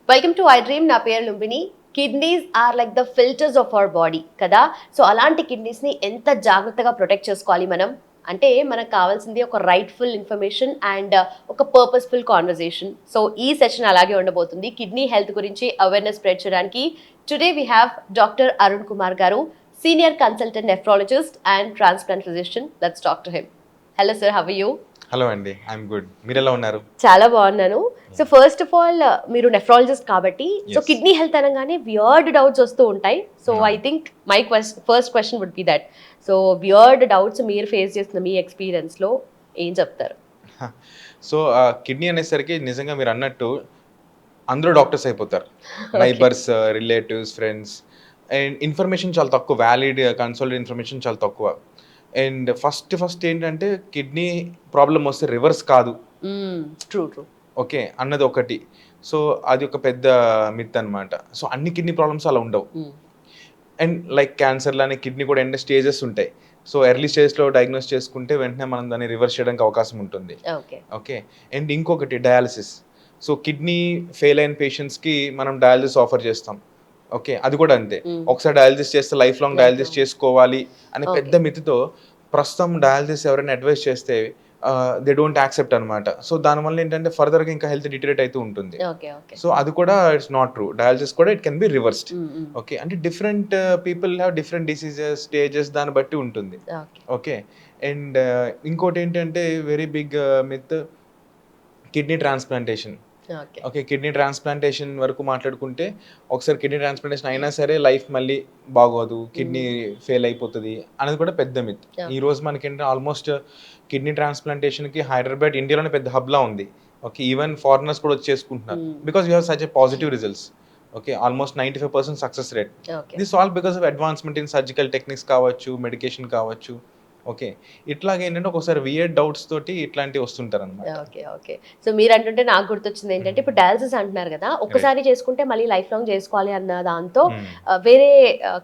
Welcome to I dream. నా పేరు Lumbini. Kidneys are like the filters of our body కదా. So అలాంటి కిడ్నీస్ని ఎంత జాగ్రత్తగా ప్రొటెక్ట్ చేసుకోవాలి మనం అంటే మనకు కావాల్సింది ఒక రైట్ఫుల్ ఇన్ఫర్మేషన్ అండ్ ఒక పర్పస్ఫుల్ కాన్వర్జేషన్. సో ఈ సెషన్ అలాగే ఉండబోతుంది. కిడ్నీ హెల్త్ గురించి అవేర్నెస్ స్ప్రెడ్ చేయడానికి today we have doctor Arun Kumar గారు, senior consultant nephrologist and transplant physician. Let's talk to him. Hello sir, how are you? Hello అండి, I'm good. మీరు ఎలా ఉన్నారు? చాలా బాగున్నాను. సో ఫస్ట్ ఆఫ్ ఆల్ మీరు నెఫ్రాలజిస్ట్ కాబట్టి సో కిడ్నీ హెల్త్ అనగానే వియర్డ్ డౌట్స్ వస్తూ ఉంటాయి. So I think my first question would be that. So weird doubts మీరు ఫేస్ చేస్తున్న మీ ఎక్స్పీరియన్స్లో ఏం చెప్తారు? సో కిడ్నీ అనేసరికి నిజంగా మీరు అన్నట్టు అందరూ డాక్టర్స్ అయిపోతారు. Neighbours, relatives, friends. And information చాలా తక్కువ, వ్యాలిడ్ కన్సల్టెడ్ ఇన్ఫర్మేషన్ చాలా తక్కువ. అండ్ ఫస్ట్ ఏంటంటే కిడ్నీ ప్రాబ్లం వస్తే రివర్స్ కాదు, ట్రూ ట్రూ ఓకే అన్నది ఒకటి. సో అది ఒక పెద్ద మిత్ అనమాట. సో అన్ని కిడ్నీ ప్రాబ్లమ్స్ అలా ఉండవు. అండ్ లైక్ క్యాన్సర్ లానే కిడ్నీ కూడా ఎన్ని స్టేజెస్ ఉంటాయి. సో ఎర్లీ స్టేజ్లో డయాగ్నోస్ చేసుకుంటే వెంటనే మనం దాన్ని రివర్స్ చేయడానికి అవకాశం ఉంటుంది. ఓకే. అండ్ ఇంకొకటి డయాలసిస్. సో కిడ్నీ ఫెయిల్ అయిన పేషెంట్స్కి మనం డయాలసిస్ ఆఫర్ చేస్తాం. ఓకే, అది కూడా అంతే. ఒకసారి డయాలసిస్ చేస్తే లైఫ్ లాంగ్ డయాలసిస్ చేసుకోవాలి అనే పెద్ద మితితో ప్రస్తుతం డయాలసిస్ ఎవరైనా అడ్వైస్ చేస్తే దే డోంట్ యాక్సెప్ట్ అనమాట. సో దానివల్ల ఏంటంటే ఫర్దర్గా ఇంకా హెల్త్ డిటరేట్ అవుతూ ఉంటుంది. సో అది కూడా ఇట్స్ నాట్ ట్రూ. డయాలసిస్ కూడా it can be reversed. Okay, అంటే different people have different diseases, stages, దాన్ని బట్టి ఉంటుంది. ఓకే. అండ్ ఇంకోటి ఏంటంటే very big myth kidney transplantation. Okay, kidney transplantation వరకు మాట్లాడుకుంటే ఒకసారి కిడ్నీ ట్రాన్స్ప్లాంటేషన్ అయినా సరే లైఫ్ మళ్ళీ బాగోదు, కిడ్నీ ఫెయిల్ అయిపోతుంది అనేది కూడా పెద్ద మిత్. ఈ రోజు మనకేంటంటే ఆల్మోస్ట్ కిడ్నీ ట్రాన్స్ప్లాంటేషన్కి హైదరాబాద్ ఇండియాలోనే పెద్ద హబ్లా ఉంది. ఓకే, ఈవెన్ ఫారినర్స్ కూడా వచ్చి చేసుకుంటున్నారు because you have such a positive results. Okay, almost 95% success rate. This all because of advancement in surgical techniques కావచ్చు, మెడికేషన్ కావచ్చు. ఓకే, ఇట్లాగే ఏంటంటే ఒకసారి వియర్డ్ డౌట్స్ తోటి ఇట్లాంటివి వస్తుంటారు అనమాట. ఓకే. సో మీరు అంటుంటే నాకు గుర్తొచ్చింది ఏంటంటే ఇప్పుడు డయాలసిస్ అంటున్నారు కదా, ఒక్కసారి చేసుకుంటే మళ్ళీ లైఫ్ లాంగ్ చేసుకోవాలి అన్న దాంతో వేరే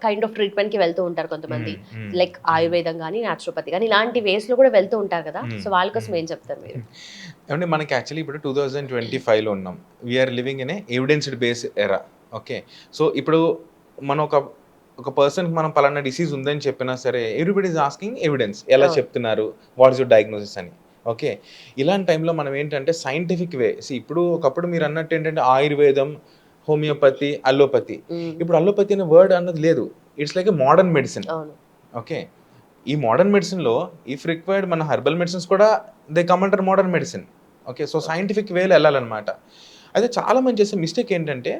కైండ్ ఆఫ్ ట్రీట్మెంట్ కి వెళ్తూ ఉంటారు కొంతమంది, లైక్ ఆయుర్వేదం కానీ న్యాచురోపతి కానీ ఇలాంటి వేస్ లో కూడా వెళ్తూ ఉంటారు కదా. సో వాళ్ళ కోసం ఏం చెప్తారు మీరు? ఏమంటే మనకి యాక్చువల్లీ ఇప్పుడు 2025లో ఉన్నాం. We're living in a evidenced base era. Okay, so ఇప్పుడు మనం ఒక పర్సన్కి మనం పలానా డిసీజ్ ఉందని చెప్పినా సరే ఎవ్రీబడి ఈజ్ ఆస్కింగ్ ఎవిడెన్స్. ఎలా చెప్తున్నారు, వాట్ ఇస్ యువర్ డయాగ్నోసిస్ అని. ఓకే, ఇలాంటి టైంలో మనం ఏంటంటే సైంటిఫిక్ వే. ఇప్పుడు ఒకప్పుడు మీరు అన్నట్టు ఏంటంటే ఆయుర్వేదం, హోమియోపతి, అల్లోపతి. ఇప్పుడు అల్లోపతి అనే వర్డ్ అన్నది లేదు. It's like a modern medicine. Okay, ఈ మోడర్న్ మెడిసిన్లో ఇఫ్ రిక్వైర్డ్ మన హెర్బల్ మెడిసిన్స్ కూడా they come under modern medicine. Okay, so scientific వేలో వెళ్ళాలన్నమాట. అయితే చాలా మంది చేసే మిస్టేక్ ఏంటంటే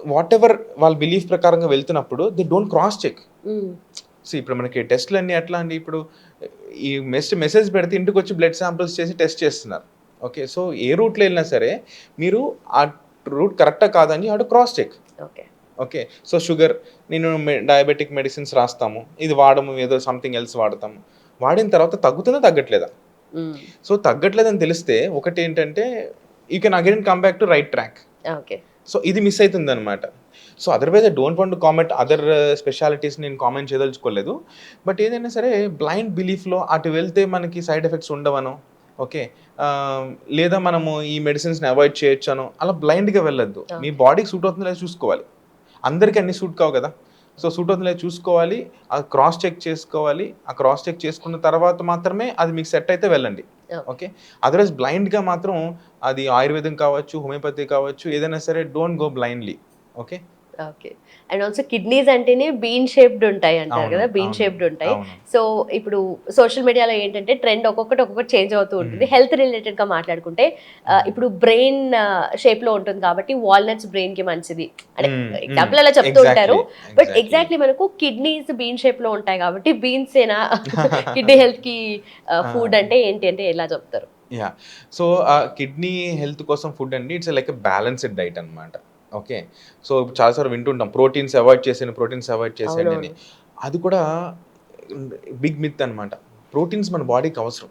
వాట్ ఎవర్ వాళ్ళ బిలీఫ్ ప్రకారంగా వెళ్తున్నప్పుడు they don't cross check. So ఇప్పుడు మనకి టెస్ట్లు అన్నీ ఎట్లా అండి, ఇప్పుడు ఈ మెసేజ్ పెడితే ఇంటికి వచ్చి బ్లడ్ శాంపిల్స్ చేసి టెస్ట్ చేస్తున్నారు. ఓకే, సో ఏ రూట్లో వెళ్ళినా సరే మీరు ఆ రూట్ కరెక్టా కాదని అటు cross check. Okay, so sugar, నేను డయాబెటిక్ మెడిసిన్స్ రాస్తాము, ఇది వాడము, ఏదో సంథింగ్ ఎల్స్ వాడతాము. వాడిన తర్వాత తగ్గుతుందా తగ్గట్లేదా? సో తగ్గట్లేదని తెలిస్తే ఒకటి ఏంటంటే you can again come back to right track. So ఇది మిస్ అవుతుంది అనమాట. So otherwise I don't want to comment other specialities, నేను కామెంట్ చేయదలుచుకోలేదు. బట్ ఏదైనా సరే బ్లైండ్ బిలీఫ్లో అటు వెళ్తే మనకి సైడ్ ఎఫెక్ట్స్ ఉండవనో, ఓకే, లేదా మనము ఈ మెడిసిన్స్ని అవాయిడ్ చేయొచ్చనో అలా బ్లైండ్గా వెళ్ళొద్దు. మీ బాడీకి సూట్ అవుతుందో లేదో చూసుకోవాలి. అందరికీ అన్ని సూట్ కావు కదా. సో సూట్ అవుతుందో లేదో చూసుకోవాలి, అది క్రాస్ చెక్ చేసుకోవాలి. ఆ క్రాస్ చెక్ చేసుకున్న తర్వాత మాత్రమే అది మీకు సెట్ అయితే వెళ్ళండి. ఓకే, అదర్వైజ్ బ్లైండ్గా మాత్రం అది ఆయుర్వేదం కావచ్చు, హోమియోపతి కావచ్చు, ఏదైనా సరే don't go blindly. Okay. And also kidneys అంటేనే బీన్ షేప్డ్ ఉంటాయి అంటారు కదా, బీన్ షేప్డ్ ఉంటాయి. సో ఇప్పుడు సోషల్ మీడియాలో ఏంటంటే ట్రెండ్ ఒక్కొక్కటి చేంజ్ అవుతూ ఉంటుంది. హెల్త్ రిలేటెడ్ గా మాట్లాడుకుంటే ఇప్పుడు బ్రెయిన్ షేప్ లో ఉంటుంది కాబట్టి వాల్నట్స్ బ్రెయిన్ కి మంచిది అంటే ఎగ్జాంపుల్ అలా చెప్తూ ఉంటారు. బట్ ఎగ్జాక్ట్లీ మనకు కిడ్నీస్ బీన్ షేప్ లో ఉంటాయి కాబట్టి బీన్స్ ఏనా కిడ్నీ హెల్త్ కి ఫుడ్ అంటే ఏంటి అంటే ఎలా చెప్తారు? సో కిడ్నీ హెల్త్ కోసం ఫుడ్ అండి it's like a balanced diet అనమాట. ఓకే, సో చాలాసార్లు వింటుంటాం ప్రోటీన్స్ అవాయిడ్ చేసేయండి అని. అది కూడా బిగ్ మిత్ అనమాట. ప్రోటీన్స్ మన బాడీకి అవసరం.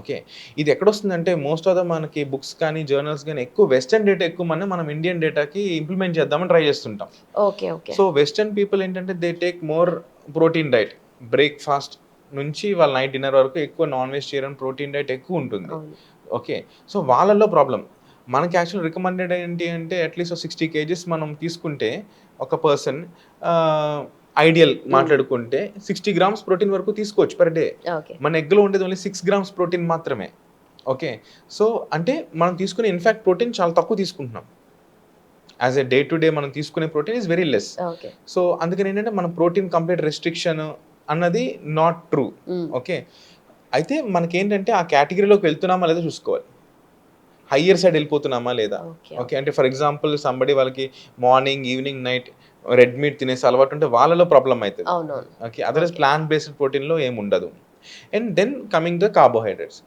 ఓకే, ఇది ఎక్కడొస్తుందంటే మోస్ట్ ఆఫ్ ద మనకి బుక్స్ కానీ జర్నల్స్ కానీ ఎక్కువ వెస్టర్న్ డేటా ఎక్కువ మనం ఇండియన్ డేటాకి ఇంప్లిమెంట్ చేద్దామని ట్రై చేస్తుంటాం. సో వెస్టర్న్ పీపుల్ ఏంటంటే they take more protein diet, breakfast, నుంచి వాళ్ళ నైట్ డిన్నర్ వరకు ఎక్కువ నాన్ వెజిటేరియన్ ప్రోటీన్ డైట్ ఎక్కువ ఉంటుంది. అవును. ఓకే. సో వాళ్ళల్లో ప్రాబ్లం. మనకి యాక్చువల్ రికమెండెడ్ ఏంటి అంటే అట్లీస్ట్ 60 కేజీస్ మనం తీసుకుంటే ఒక పర్సన్ ఐడియల్ మాట్లాడుకుంటే 60 గ్రామ్స్ ప్రోటీన్ వరకు తీసుకోవచ్చు పర్ డే. ఓకే. మన ఎగ్లో ఉండేది ఓన్లీ 6 గ్రామ్స్ ప్రోటీన్ మాత్రమే. ఓకే. సో అంటే మనం తీసుకునే ఇన్ఫాక్ట్ ప్రోటీన్ చాలా తక్కువ తీసుకుంటున్నాం. As a day to day మనం తీసుకునే protein is very less. Okay. So అందుకని ఏంటంటే మనం ప్రోటీన్ కంప్లీట్ రెస్ట్రిక్షన్ అన్నది నాట్ ట్రూ. ఓకే. అయితే మనకేంటంటే ఆ కేటగిరీలోకి వెళ్తున్నామా లేదా చూసుకోవాలి. హయ్యర్ సైడ్ వెళ్ళిపోతున్నామా లేదా. ఓకే. అంటే ఫర్ ఎగ్జాంపుల్ సంబడి వాళ్ళకి morning evening night red meat తినేసి అలవాటు ఉంటే వాళ్ళలో ప్రాబ్లం అవుతుంది. ఓకే. అదర్వైజ్ ప్లాంట్ బేస్డ్ ప్రోటీన్లో ఏమి ఉండదు. And then coming the carbohydrates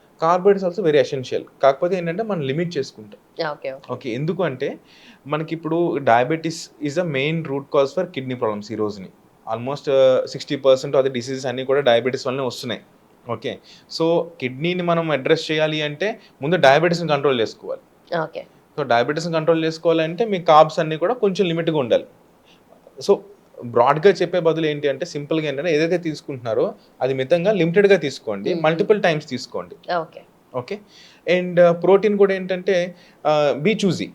also very essential. కాకపోతే ఏంటంటే మనం లిమిట్ చేసుకుంటాం. ఓకే. ఎందుకు అంటే మనకి ఇప్పుడు diabetes is a main root cause for kidney problems ఈ రోజుని. ఆల్మోస్ట్ 60% ఆఫ్ ద డిసీజెస్ అన్నీ కూడా డయాబెటీస్ వల్లనే వస్తున్నాయి. ఓకే. సో కిడ్నీని మనం అడ్రస్ చేయాలి అంటే ముందు డయాబెటీస్ని కంట్రోల్ చేసుకోవాలి. ఓకే. సో డయాబెటీస్ని కంట్రోల్ చేసుకోవాలంటే మీ కార్బ్స్ అన్నీ కూడా కొంచెం లిమిట్గా ఉండాలి. సో బ్రాడ్గా చెప్పే బదులు ఏంటి అంటే సింపుల్గా ఏంటంటే ఏదైతే తీసుకుంటున్నారో అది మితంగా లిమిటెడ్గా తీసుకోండి, మల్టిపుల్ టైమ్స్ తీసుకోండి. ఓకే. ఓకే. అండ్ ప్రోటీన్ కూడా ఏంటంటే be choosy.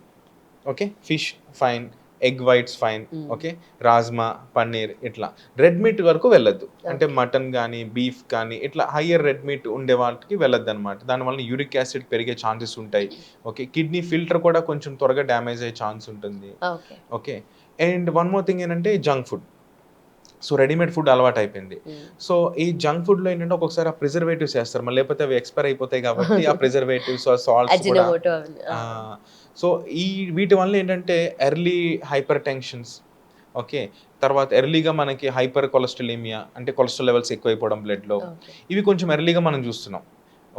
Okay. Fish fine, egg whites fine. Okay. Rajma, paneer ఇట్లా రెడ్ మీట్ వరకు వెళ్ళొద్దు. అంటే మటన్ కానీ బీఫ్ కానీ ఇట్లా హయ్యర్ రెడ్ మీట్ ఉండే వాటికి వెళ్ళొద్దు అనమాట. దానివల్ల యూరిక్ యాసిడ్ పెరిగే ఛాన్సెస్ ఉంటాయి. ఓకే. కిడ్నీ ఫిల్టర్ కూడా కొంచెం త్వరగా డ్యామేజ్ అయ్యే ఛాన్స్ ఉంటుంది. Okay. And one more thing ఏంటంటే junk food. So readymade food అలవాటు అయిపోయింది. సో ఈ జంక్ ఫుడ్లో ఏంటంటే ఒక్కొక్కసారి ఆ ప్రిజర్వేటివ్స్ వేస్తారు, మళ్ళీ లేకపోతే అవి ఎక్స్పైర్ అయిపోతాయి కాబట్టి ఆ ప్రిజర్వేటివ్స్ సాల్ట్స్ కూడా. సో ఈ వీటి వల్ల ఏంటంటే ఎర్లీ హైపర్ టెన్షన్స్. ఓకే. తర్వాత ఎర్లీగా మనకి హైపర్ కొలెస్ట్రాలిమియా అంటే కొలెస్ట్రాల్ లెవెల్స్ ఎక్కువైపోవడం బ్లడ్లో, ఇవి కొంచెం ఎర్లీగా మనం చూస్తున్నాం.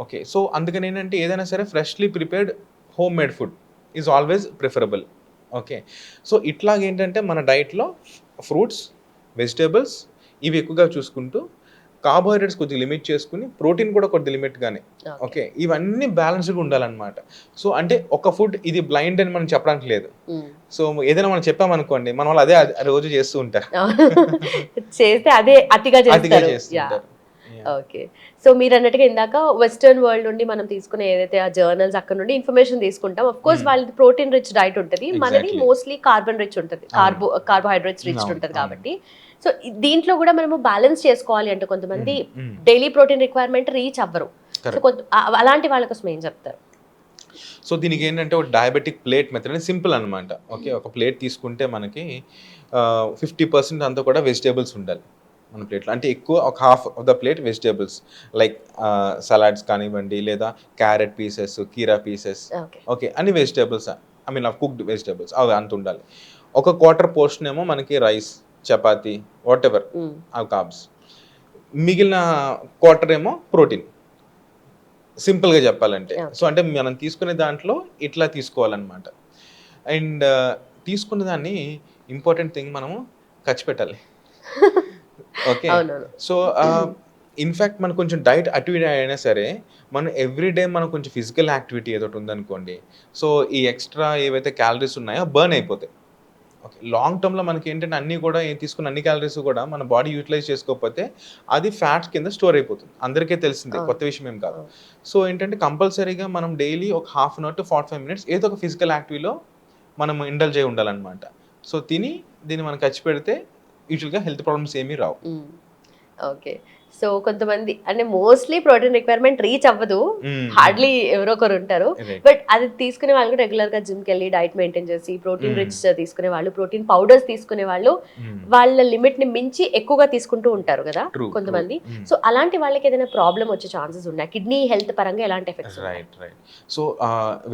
ఓకే. సో అందుకని ఏంటంటే ఏదైనా సరే freshly prepared home made food is always preferable. Okay. So ఇట్లాగేంటంటే మన డైట్లో ఫ్రూట్స్, వెజిటేబుల్స్ ఇవి ఎక్కువగా చూసుకుంటూ కార్బోహైడ్రేట్స్ కొద్దిగా లిమిట్ చేసుకుని ప్రోటీన్ కూడా కొద్ది లిమిట్గానే. ఓకే. ఇవన్నీ బ్యాలెన్స్డ్గా ఉండాలన్నమాట. సో అంటే ఒక ఫుడ్ ఇది బ్లైండ్ అని మనం చెప్పడానికి లేదు. సో ఏదైనా మనం చెప్పామనుకోండి మన వాళ్ళు అదే రోజు చేస్తూ ఉంటారు, చేస్తే అదే అతిగా చేస్తారు. ఓకే. సో మీరు అన్నట్టుగా ఇందాక వెస్టర్న్ వరల్డ్ నుండి మనం తీసుకునే ఏదైతే ఆ జర్నల్స్ అక్కడ నుండి ఇన్ఫర్మేషన్ తీసుకుంటాం. ఆఫ్ కోర్స్ వాళ్ళది ప్రోటీన్ రిచ్ డైట్ ఉంటుంది, మనది మోస్ట్లీ కార్బన్ రిచ్ ఉంటుంది, కార్బోహైడ్రేట్స్ రిచ్ ఉంటుంది కాబట్టి. సో దీంట్లో కూడా మనము బ్యాలెన్స్ చేసుకోవాలి అంటే కొంతమంది డైలీ ప్రోటీన్ రిక్వైర్మెంట్ రీచ్ అవ్వరు. సో అలాంటి వాళ్ళ కోసం ఏం చెప్తారు? సో దీనికి ఏంటంటే ఒక డయాబెటిక్ ప్లేట్ మెథడ్ అని సింపుల్ అనమాట. ఓకే. ఒక ప్లేట్ తీసుకుంటే మనకి 50% అంతా కూడా వెజిటేబుల్స్ ఉండాలి మన ప్లేట్లో. అంటే ఎక్కువ ఒక half of the plate vegetables like salads కానివ్వండి, లేదా క్యారెట్ పీసెస్, కీరా పీసెస్. ఓకే. అన్ని vegetables, I mean cooked vegetables అవి అంత ఉండాలి. ఒక క్వార్టర్ పోర్షన్ ఏమో మనకి రైస్, చపాతీ, వాట్ ఎవర్ అవి కార్బ్స్. మిగిలిన క్వార్టర్ ఏమో ప్రోటీన్, సింపుల్గా చెప్పాలంటే. సో అంటే మనం తీసుకునే దాంట్లో ఇట్లా తీసుకోవాలన్నమాట. అండ్ తీసుకున్న దాన్ని ఇంపార్టెంట్ థింగ్ మనము ఖర్చు పెట్టాలి. ఓకే. సో ఇన్ఫ్యాక్ట్ మనకు కొంచెం డైట్ అటు ఇటు అయినా సరే మనం ఎవ్రీడే మనం కొంచెం ఫిజికల్ యాక్టివిటీ ఏదో ఉందనుకోండి, సో ఈ ఎక్స్ట్రా ఏవైతే క్యాలరీస్ ఉన్నాయో బర్న్ అయిపోతాయి. ఓకే. లాంగ్ టర్మ్లో మనకి ఏంటంటే అన్నీ కూడా తీసుకున్న అన్ని క్యాలరీస్ కూడా మన బాడీ యూటిలైజ్ చేసుకోకపోతే అది ఫ్యాట్స్ కింద స్టోర్ అయిపోతుంది. అందరికీ తెలిసిందే, కొత్త విషయం ఏం కాదు. సో ఏంటంటే కంపల్సరీగా మనం డైలీ ఒక half an hour to 45 minutes ఏదో ఒక ఫిజికల్ యాక్టివిటీలో మనం ఇండల్జ్ అయి ఉండాలన్నమాట. సో దీన్ని మనం ఖర్చు పెడితే యూజువల్గా హెల్త్ ప్రాబ్లమ్స్ ఏమీ రావు. ఓకే. సో కొంతమంది అంటే మోస్ట్లీ ప్రోటీన్ రిక్వైర్మెంట్ రీచ్ అవ్వదు, హార్డ్లీ ఎవరో ఒకరు ఉంటారు. బట్ అది తీసుకునే వాళ్ళు రెగ్యులర్ గా జిమ్ కి వెళ్ళి డైట్ మెయింటైన్ చేసి ప్రోటీన్ రిచ్ తీసుకునే వాళ్ళు, ప్రోటీన్ పౌడర్స్ తీసుకునే వాళ్ళు వాళ్ళ లిమిట్ ని మించి ఎక్కువగా తీసుకుంటూ ఉంటారు కదా కొంతమంది. సో అలాంటి వాళ్ళకి ఏదైనా ప్రాబ్లం వచ్చే ఛాన్సెస్ ఉన్నాయి? కిడ్నీ హెల్త్ పరంగా ఎలాంటి effects? Right. So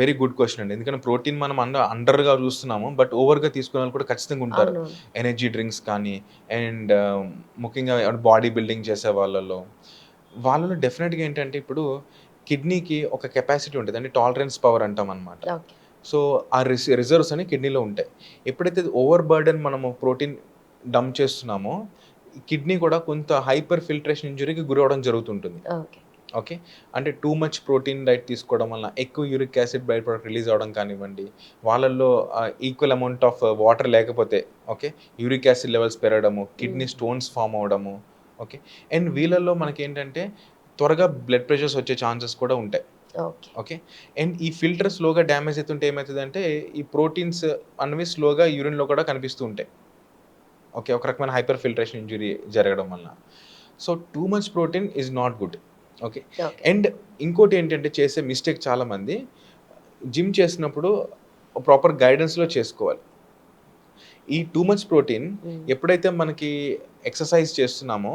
very good question అండి. ఎందుకంటే ప్రోటీన్ మనం అండర్ గా చూస్తున్నాము, బట్ ఓవర్ గా తీసుకునే వాళ్ళు కూడా ఖచ్చితంగా ఉంటారు. ఎనర్జీ డ్రింక్స్ కానీ అండ్ ముఖ్యంగా బాడీ బిల్డింగ్ చేసే వాళ్ళలో డెఫినెట్గా ఏంటంటే ఇప్పుడు కిడ్నీకి ఒక కెపాసిటీ ఉంటుంది, అంటే టాలరెన్స్ పవర్ అంటాం అనమాట. సో ఆ రిజర్వ్స్ అని కిడ్నీలో ఉంటాయి. ఎప్పుడైతే ఓవర్ బర్డెన్ మనము ప్రోటీన్ డంప్ చేస్తున్నామో కిడ్నీ కూడా కొంత హైపర్ ఫిల్ట్రేషన్ ఇంజురీకి గురవడం జరుగుతుంటుంది. ఓకే. అంటే టూ మచ్ ప్రోటీన్ డైట్ తీసుకోవడం వల్ల ఎక్కువ uric acid by product release అవ్వడం కానివ్వండి, వాళ్ళల్లో ఈక్వల్ అమౌంట్ ఆఫ్ వాటర్ లేకపోతే ఓకే యూరిక్ యాసిడ్ లెవెల్స్ పెరగడము, కిడ్నీ స్టోన్స్ ఫామ్ అవ్వడము, ఓకే. అండ్ వీళ్ళల్లో మనకేంటంటే త్వరగా బ్లడ్ ప్రెషర్స్ వచ్చే ఛాన్సెస్ కూడా ఉంటాయి. ఓకే. ఓకే. అండ్ ఈ ఫిల్టర్ స్లోగా డ్యామేజ్ అవుతుంటే ఏమైతదంటే ఈ ప్రోటీన్స్ అనేవి స్లోగా యూరిన్‌లో కూడా కనిపిస్తూ ఉంటాయి. ఓకే. ఒక రకమైన హైపర్ ఫిల్ట్రేషన్ ఇంజ్యూరీ జరగడం వలన. So, too much protein is not good. Okay. Okay. And ఇంకోటేంటంటే చేసే మిస్టేక్ చాలామంది జిమ్ చేసినప్పుడు ప్రాపర్ గైడెన్స్‌లో చేసుకోవాలి. ఈ టూ మచ్ ప్రోటీన్ హ్మ్. ఎప్పుడైతే మనకి ఎక్సర్సైజ్ చేస్తున్నామో,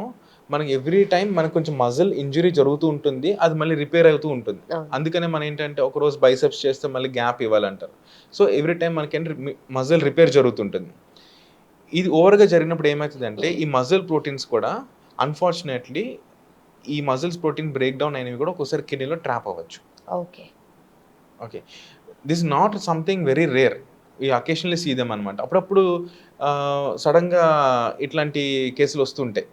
మనకి ఎవ్రీ టైమ్ మనకు కొంచెం మజిల్ ఇంజ్యూరీ జరుగుతూ ఉంటుంది. అది మళ్ళీ రిపేర్ అవుతూ ఉంటుంది. అవును. అందుకనే మనం ఏంటంటే ఒకరోజు బైసెప్స్ చేస్తే మళ్ళీ గ్యాప్ ఇవ్వాలంటారు. సో, ఎవ్రీ టైమ్ మనకేంటి మజిల్ రిపేర్ జరుగుతుంటుంది. ఇది ఓవర్‌గా జరిగినప్పుడు ఏమైతదంటే ఈ మజిల్ ప్రోటీన్స్ కూడా అన్‌ఫార్చునేట్‌లీ ఈ మజిల్స్ ప్రోటీన్ బ్రేక్ డౌన్ అయినవి కూడా ఒక్కోసారి కిడ్నీలో ట్రాప్ అవ్వచ్చు. Okay. Okay. This not something very rare. We occasionally see them అనమాట. అప్పుడప్పుడు సడెన్‌గా ఇట్లాంటి కేసులు వస్తుంటాయి.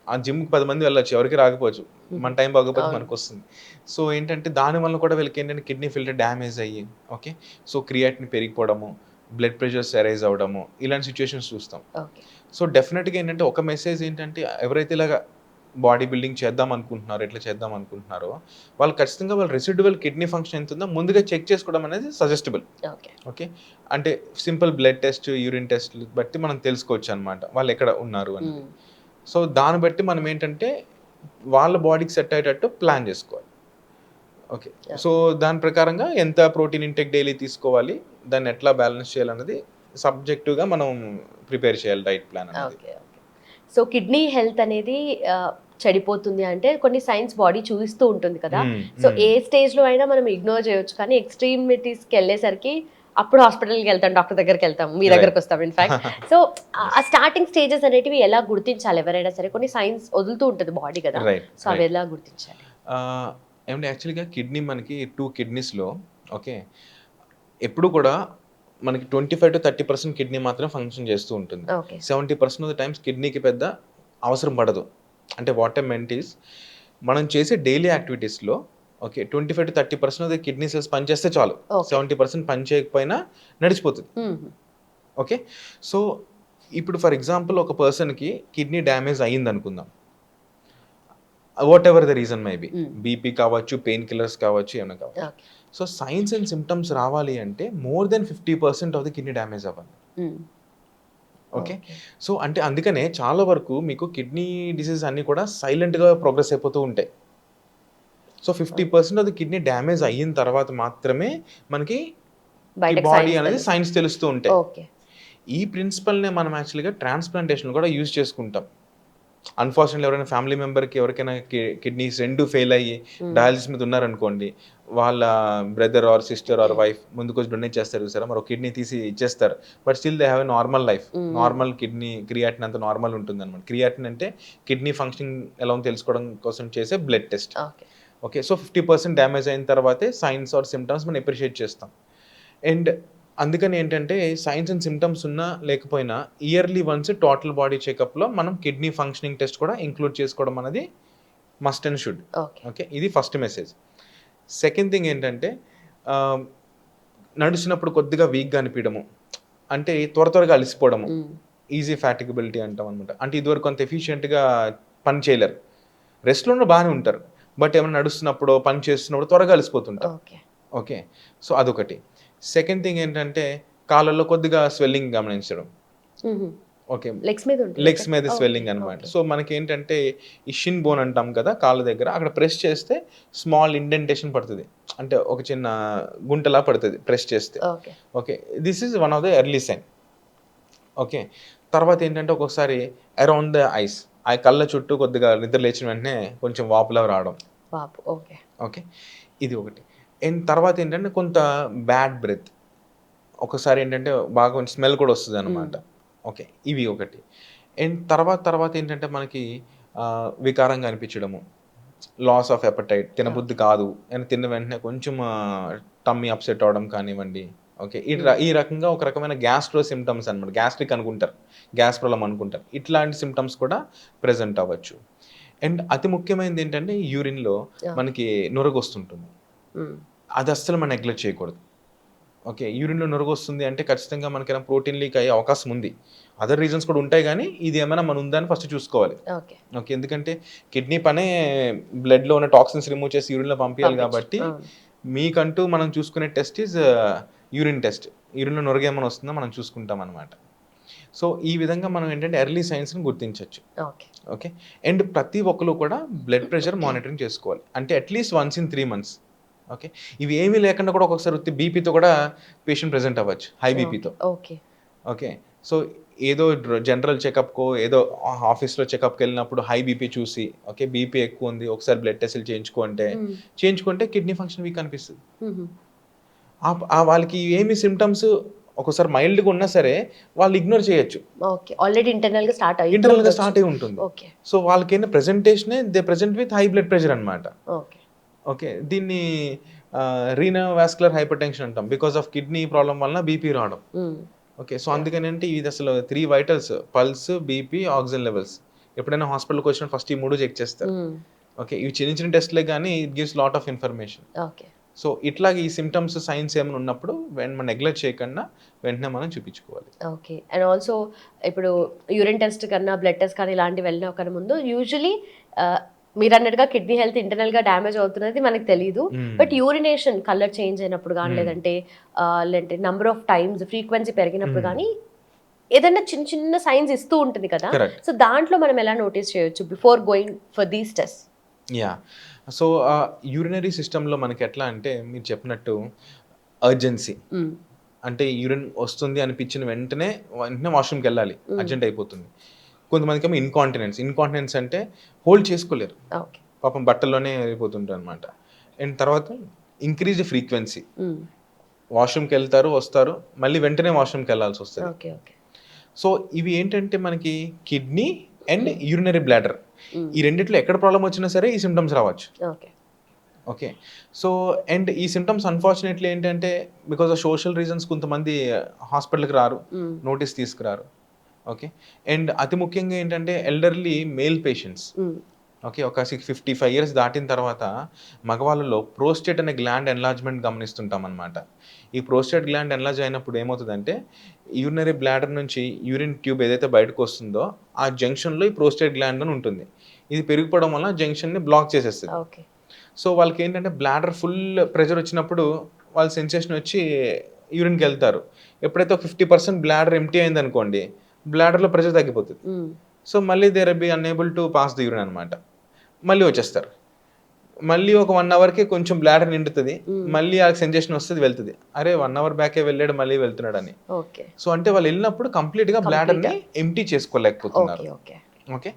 ఆ జిమ్‌కి 10 మంది వెళ్ళొచ్చు. ఎవరికీ రాకపోవచ్చు. మన టైం బాగోకపోతే అవును. మనకొస్తుంది. సో, ఏంటంటే దాని వల్ల కూడా వీళ్ళకేంటంటే కిడ్నీ ఫిల్టర్ డ్యామేజ్ అయ్యి ఓకే. సో, క్రియాటిన్ పెరిగిపోవడము, బ్లడ్ ప్రెషర్స్ అరైజ్ అవ్వడము ఇలాంటి సిట్యుయేషన్స్ చూస్తాం. ఓకే. సో, డెఫినిట్‌గా ఏంటంటే ఒక మెసేజ్ ఏంటంటే ఎవరైతే ఇలాగ బాడీ బిల్డింగ్ చేద్దాం అనుకుంటున్నారో, ఇట్లా చేద్దాం అనుకుంటున్నారో వాళ్ళు ఖచ్చితంగా వాళ్ళ రెసిడ్యువల్ కిడ్నీ ఫంక్షన్ ఎంతుందో ముందుగా చెక్ చేసుకోవడం అనేది సజెస్టబుల్. ఓకే. ఓకే. అంటే సింపుల్ బ్లడ్ టెస్ట్, యూరిన్ టెస్ట్‌లు బట్టి మనం తెలుసుకోవచ్చనమాట. వాళ్ళెక్కడ ఉన్నారు అనేది. హ్మ్. సో, దాన్ని బట్టి మనం ఏంటంటే వాళ్ళ బాడీకి సెట్ అయ్యేటట్టు ప్లాన్ జేసుకోవాలి. ఓకే. యాహ్! సో, దాని ప్రకారంగా ఎంత ప్రోటీన్ ఇంటేక్ డైలీ తీసుకోవాలి, దాన్ని ఎట్లా బ్యాలెన్స్ చేయాలన్నది సబ్జెక్టివ్‌గా మనం ప్రిపేర్ చేయాలి డైట్ ప్లాన్ అనేది. Okay. Okay. So, kidney health అనేది చెడిపోతుంది అంటే కొన్ని సైన్స్ బాడీ చూపిస్తూ ఉంటుంది కదా! హ్మ్. సో, హ్మ్. ఏ స్టేజ్‌లో అయినా మనం ఇగ్నోర్ చేయొచ్చు. కానీ ఎక్స్‌ట్రీమిటీస్‌కెళ్ళేసరికి అప్పుడు హాస్పిటల్‌కెళ్తాం, డాక్టర్ దగ్గరికెళ్తాం. మీ రైట్. దగ్గరకొస్తాం ఇన్‌ఫాక్ట్. సో, ఆ యెస్. స్టార్టింగ్ స్టేజెస్ అనేటివి ఎలా గుర్తించాలి ఎవరైనా సరే? కొన్ని సైన్స్ వదులుతూ ఉంటుంది బాడీ కదా! రైట్. సో, అవి రైట్. ఎలా గుర్తించాలి? ఏమంటే యాక్చువల్‌గా కిడ్నీ మనకి 2 కిడ్నీస్‌లో ఓకే. ఎప్పుడు కూడా మనకి 25-30% కిడ్నీ మాత్రమే ఫంక్షన్ చేస్తూ ఉంటుంది. ఓకే. 70% ఆఫ్ ద టైమ్స్ కిడ్నీకి పెద్ద అవసరం పడదు. అంటే వాట్ ఐ మెంట్ ఈస్ మనం చేసే డైలీ యాక్టివిటీస్‌లో okay. 25-30% of the kidney cells పనిచేస్తే చాలు. ఓకే. 70% పని చేయకపోయినా నడిచిపోతది. హుహు. ఓకే. సో, ఇప్పుడు ఫర్ ఎగ్జాంపుల్ ఒక పర్సన్‌కి కిడ్నీ డ్యామేజ్ అయిందనుకుందాం. Whatever the reason may be. Hmm. BP కావచ్చు, పెయిన్ కిల్లర్స్ కావచ్చు, ఏమైనా కావచ్చు. Okay. So, signs and symptoms రావాలి అంటే more than 50% of the kidney damage అవ్వాలి. హ్మ్. ఓకే. ఓకే. సో, అంటే అందుకనే చాలా వరకు మీకు కిడ్నీ డిసీజ్ అన్నీ కూడా సైలెంట్‌గా ప్రోగ్రెస్ అయిపోతూ ఉంటాయి. So, 50% of the kidney damage అయిన తర్వాత మాత్రమే మనకి ఈ బయటకి బాడీ సైన్స్ అనేది తెలుసు. సైన్స్ తెలుస్తూ ఉంటాయి. ఓకే. ఈ ప్రిన్సిపల్‌నే మనం యాక్చువల్‌గా ట్రాన్స్‌ప్లాంటేషన్ కూడా యూజ్ చేసుకుంటాం. అన్‌ఫార్చునేట్‌లీ ఎవరైనా ఫ్యామిలీ మెంబర్‌కి ఎవరికైనా కిడ్నీస్ 2 ఫెయిల్ అయ్యి హ్మ్. డయాలిసిస్ మీద ఉన్నారనుకోండి. వాళ్ళ brother or sister or okay. Wife ముందుకొచ్చి డొనేట్ చేస్తారు చూసారా? మరి ఒక కిడ్నీ తీసి ఇచ్చేస్తారు. But still they have a normal life. Hmm. Normal kidney creatine అంతా నార్మల్ ఉంటుందన్నమాట. క్రియాటిన్ అంటే కిడ్నీ ఫంక్షనింగ్ ఎలా ఉందో తెలుసుకోవడం కోసం చేసే blood test. Okay. Okay. So, 50% damage అయిన తర్వాతే సైన్స్ ఆర్ సింప్టమ్స్ మనం అప్రిషియేట్ చేస్తాం. అండ్ అందుకని ఏంటంటే సైన్స్ అండ్ సింప్టమ్స్ ఉన్నా లేకపోయినా ఇయర్లీ వన్స్ టోటల్ బాడీ చెకప్‌లో మనం కిడ్నీ ఫంక్షనింగ్ టెస్ట్ కూడా ఇంక్లూడ్ చేసుకోవడం అనేది must and should. Okay. Okay. ఇది ఫస్ట్ మెసేజ్. సెకండ్ థింగ్ ఏంటంటే ఆహ్, నడిచినప్పుడు కొద్దిగా వీక్‌గా అనిపియడము. అంటే త్వరగా అలసిపోవడము. హ్మ్. ఈజీ ఫాటిగబిలిటీ అంటాం అనమాట. అంటే ఇదివరకు అంత ఎఫిషియెంట్‌గా పని చేయలేరు. రెస్ట్‌లో ఉన్న బానే ఉంటారు. బట్ ఏమైనా నడుస్తున్నప్పుడో, పని చేస్తున్నప్పుడు త్వరగా అలసిపోతుంటారు. ఓకే. ఓకే. సో, అదొకటి. సెకండ్ థింగ్ ఏంటంటే కాళ్ళల్లో కొద్దిగా స్వెల్లింగ్ గమనించడం. హుహు. ఓకే. లెగ్స్ మీద ఉంటుందా లెగ్స్ సార్? మీద ఓకే. స్వెల్లింగ్ అనమాట. ఓకే. సో, మనకేంటంటే ఈ షిన్ బోన్ అంటాం కదా! కాళ్ళ దగ్గర అక్కడ ప్రెస్ చేస్తే స్మాల్ ఇండెంటేషన్ పడతది. అంటే ఒక చిన్న గుంటలా పడతది ప్రెస్ చేస్తే. Okay. Okay. This is one of the early sign. Okay. తర్వాత ఏంటంటే ఒక్కొక్కసారి అరౌండ్ ద ఐస్ ఆ కళ్ళ చుట్టూ కొద్దిగా నిద్ర లేచిన వెంటనే కొంచెం వాపులా రావడం. వాపు. ఓకే. ఓకే. ఇది ఒకటి. అండ్ తర్వాత ఏంటంటే కొంత బ్యాడ్ బ్రెత్. ఒక్కసారి ఏంటంటే బాగా కొంచెం స్మెల్ కూడా హ్మ్. వస్తదనమాట. ఓకే. ఇవి ఒకటి. అండ్ తర్వాత ఏంటంటే మనకి వికారంగా అనిపించడము. లాస్ ఆఫ్ అపెటైట్ తినబుద్ధి ఓకే. కాదు. అని తిన్న వెంటనే కొంచెం టమ్మీ అప్‌సెట్ అవ్వడం కానివ్వండి. ఓకే. హ్మ్. ఈ రకంగా ఒక రకమైన గ్యాస్ట్రో సింప్టమ్స్ అనమాట. గ్యాస్ట్రిక్ అనుకుంటారు. గ్యాస్ ప్రాబ్లమ్ అనుకుంటారు. ఇట్లాంటి సింప్టమ్స్ కూడా ప్రెజెంట్ అవ్వచ్చు. అండ్ అతి ముఖ్యమైనది ఏంటంటే యూరిన్‌లో ఓకే. మనకి నురగొస్తుంటుంది. హ్మ్. అది అస్సలు మనం నెగ్లెక్ట్ చేయకూడదు. ఓకే. యూరిన్‌లో నురగొస్తుంది అంటే ఖచ్చితంగా మనకేమైనా ప్రోటీన్ లీక్ అయ్యే అవకాశం ఉంది. అదర్ రీజన్స్ కూడా ఉంటాయి, కానీ ఇది ఏమైనా మన ఉందని ఫస్ట్ చూసుకోవాలి. ఓకే. ఓకే, ఎందుకంటే కిడ్నీ పనే బ్లడ్లో ఉన్న టాక్సిన్స్ రిమూవ్ చేసి యూరిన్లో పంపించాలి కాబట్టి మీకంటూ మనం చూసుకునే టెస్ట్ ఈజ్ యూరిన్ టెస్ట్. యూరిన్లో నొరగేమని వస్తుందో మనం చూసుకుంటాం అనమాట. సో ఈ విధంగా మనం ఏంటంటే ఎర్లీ సైన్స్ని గుర్తించవచ్చు. ఓకే. ఓకే, అండ్ ప్రతి ఒక్కరు కూడా బ్లడ్ ప్రెషర్ మానిటరింగ్ చేసుకోవాలి, అంటే at least once in 3 months. Okay, ఇవి ఏమీ లేకుండా కూడా ఒక్కొక్కసారి బీపీతో కూడా పేషెంట్ ప్రెజెంట్ అవ్వచ్చు, హై బీపీతో. ఓకే. ఓకే, సో ఏదో జనరల్ చెకప్కో ఏదో ఆఫీస్లో చెకప్కి వెళ్ళినప్పుడు హై బీపీ చూసి ఓకే బీపీ ఎక్కువ ఉంది ఒకసారి బ్లడ్ టెస్ట్లు చేయించుకుంటే కిడ్నీ ఫంక్షన్ వీక్ అనిపిస్తుంది. వాళ్ళకి ఏమి సిమ్టమ్స్ ఒకసారి మైల్డ్గా ఉన్నా సరే వాళ్ళు ఇగ్నోర్ చేయొచ్చు. ఓకే, ఆల్రెడీ ఇంటర్నల్గా స్టార్ట్ అయి ఉంటుంది. ఓకే. సో వాళ్ళకైనా ప్రెజెంటేషనే they present with high blood pressure అనమాట. ఓకే. ఓకే, దీన్ని రీనోవాస్కులర్ హైపర్ టెన్షన్ అంటాం, బికాస్ ఆఫ్ కిడ్నీ ప్రాబ్లం వలన బీపీ రావడం. ఓకే, సో అందుకని అంటే ఇది అసలు 3 vitals, pulse, BP, oxygen levels. ఎప్పుడైనా హాస్పిటల్కి వచ్చిన ఫస్ట్ ఈ 3 చెక్ చేస్తారు. ఓకే, ఇవి చిన్న చిన్న టెస్ట్లే కానీ it gives lot of information. Okay. So ఇట్లాగ ఈ సిమ్టమ్స్ సైన్స్ ఏమైనా ఉన్నప్పుడు మనం నెగ్లెక్ట్ చేయకుండా వెంటనే మనం చూపించుకోవాలి. ఓకే, అండ్ ఆల్సో ఇప్పుడు యూరిన్ టెస్ట్ కన్నా బ్లడ్ టెస్ట్ కానీ ఇలాంటివి వెళ్ళిన కన్నా ముందు యూజువలీ మీరు అన్నట్టుగా కిడ్నీ హెల్త్ ఇంటర్నల్గా డ్యామేజ్ అవుతున్నది మనకు తెలియదు. బట్ యూరినేషన్ కలర్ చేంజ్ అయినప్పుడు కానీ లేదంటే నంబర్ ఆఫ్ టైమ్స్ ఫ్రీక్వెన్సీ పెరిగినప్పుడు కానీ ఏదైనా చిన్న చిన్న సైన్స్ ఇస్తూ ఉంటుంది కదా. సో దాంట్లో మనం ఎలా నోటీస్ చేయొచ్చు before going for these test? Yeah, so urinary సిస్టంలో మనకి ఎట్లా అంటే మీరు చెప్పినట్టు అర్జెన్సీ, అంటే యూరిన్ వస్తుంది అనిపించిన వెంటనే వాష్రూమ్కి వెళ్ళాలి, అర్జెంట్ అయిపోతుంది. కొంతమందికి ఏమో ఇన్కాంటినెన్స్ అంటే హోల్డ్ చేసుకోలేరు, పాపం బట్టల్లోనే అయిపోతుంటారు అనమాట. అండ్ తర్వాత ఇంక్రీజ్ ఫ్రీక్వెన్సీ, వాష్రూమ్కి వెళ్తారు వస్తారు మళ్ళీ వెంటనే వాష్రూమ్కి వెళ్ళాల్సి వస్తుంది. సో ఇవి ఏంటంటే మనకి కిడ్నీ అండ్ యూరినరీ బ్లాడర్ ఈ రెండిట్లో ఎక్కడ ప్రాబ్లం వచ్చినా సరే ఈ సిమ్టమ్స్ రావచ్చు. ఓకే, సో అండ్ ఈ సిమ్టమ్స్ అన్ఫార్చునేట్లీ ఏంటంటే బికాస్ ఆఫ్ సోషల్ రీజన్స్ కొంతమంది హాస్పిటల్కి రారు, నోటీస్ తీసుకురారు. ఓకే, అండ్ అతి ముఖ్యంగా ఏంటంటే ఎల్డర్లీ మేల్ పేషెంట్స్. ఓకే, ఒక 55 years దాటిన తర్వాత మగవాళ్ళలో ప్రోస్టేట్ అనే గ్లాండ్ ఎన్లార్జ్మెంట్ గమనిస్తుంటాం అనమాట. ఈ ప్రోస్టేట్ గ్లాండ్ ఎన్లార్జ్ అయినప్పుడు ఏమవుతుందంటే యూరినరీ బ్లాడర్ నుంచి యూరిన్ ట్యూబ్ ఏదైతే బయటకు వస్తుందో ఆ జంక్షన్లో ఈ ప్రోస్టేట్ గ్లాండ్ అని ఉంటుంది. ఇది పెరిగిపోవడం వల్ల జంక్షన్ని బ్లాక్ చేసేస్తుంది. సో వాళ్ళకి ఏంటంటే బ్లాడర్ ఫుల్ ప్రెషర్ వచ్చినప్పుడు వాళ్ళ సెన్సేషన్ వచ్చి యూరిన్కి వెళ్తారు. ఎప్పుడైతే 50% బ్లాడర్ ఎంటీ అయింది అనుకోండి, బ్లాడర్లో ప్రెషర్ తగ్గిపోతుంది. సో మళ్ళీ they are be unable to pass the urine అనమాట. మళ్ళీ వచ్చేస్తారు, మళ్ళీ ఒక 1 hourకి కొంచెం బ్లాడర్ నిండుతుంది, మళ్ళీ ఆ సెన్సేషన్ వస్తుంది, వెళ్తుంది. అరే 1 hour బ్యాకే వెళ్ళాడు మళ్ళీ వెళ్తున్నాడు అని. సో అంటే వాళ్ళు వెళ్ళినప్పుడు కంప్లీట్గా బ్లాడర్ని ఎంటీ చేసుకోలేకపోతున్నారు. ఓకే,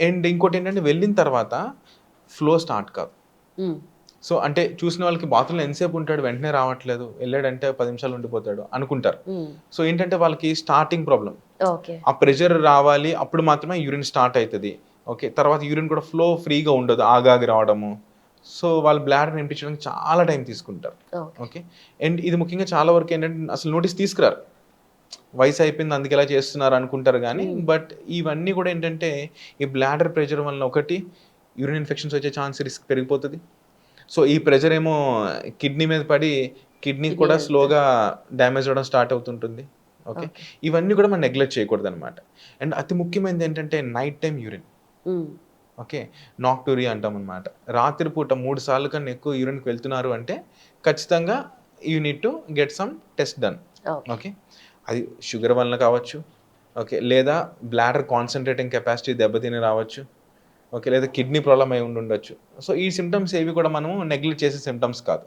అండ్ ఇంకోటి ఏంటంటే వెళ్ళిన తర్వాత ఫ్లో స్టార్ట్ కాదు. సో అంటే చూసిన వాళ్ళకి బాత్రూంలో ఎంతసేపు ఉంటాడు వెంటనే రావట్లేదు, వెళ్ళాడంటే 10 నిమిషాలు ఉండిపోతాడు అనుకుంటారు. సో ఏంటంటే వాళ్ళకి స్టార్టింగ్ ప్రాబ్లం, ఆ ప్రెషర్ రావాలి అప్పుడు మాత్రమే యూరిన్ స్టార్ట్ అవుతుంది. ఓకే, తర్వాత యూరిన్ కూడా ఫ్లో ఫ్రీగా ఉండదు, ఆగాగి రావడము. సో వాళ్ళు బ్లాడర్ నింపించడానికి చాలా టైం తీసుకుంటారు. ఓకే, అండ్ ఇది ముఖ్యంగా చాలా వరకు ఏంటంటే అసలు నోటీస్ తీసుకురారు, వయసు అయిపోయింది అందుకే ఎలా చేస్తున్నారు అనుకుంటారు. కానీ బట్ ఇవన్నీ కూడా ఏంటంటే ఈ బ్లాడర్ ప్రెషర్ వల్ల ఒకటి యూరిన్ ఇన్ఫెక్షన్స్ వచ్చే రిస్క్ పెరిగిపోతుంది. సో ఈ ప్రెషర్ ఏమో కిడ్నీ మీద పడి కిడ్నీ కూడా స్లోగా డ్యామేజ్ అవ్వడం స్టార్ట్ అవుతుంటుంది. ఓకే, ఇవన్నీ కూడా మనం నెగ్లెక్ట్ చేయకూడదు అనమాట. అండ్ అతి ముఖ్యమైనది ఏంటంటే night time urine. Okay, nocturia అంటాం అనమాట. రాత్రిపూట 3 సార్లు కన్నా ఎక్కువ యూరిన్కి వెళ్తున్నారు అంటే ఖచ్చితంగా you need to get some test done. Okay, అది షుగర్ వలన కావచ్చు, ఓకే, లేదా బ్లాడర్ కాన్సన్ట్రేటింగ్ కెపాసిటీ దెబ్బతిని రావచ్చు, ఓకే, లేదా కిడ్నీ ప్రాబ్లం అయి ఉండొచ్చు. సో ఈ సిమ్టమ్స్ ఏవి కూడా మనము నెగ్లెక్ట్ చేసే సిమ్టమ్స్ కాదు,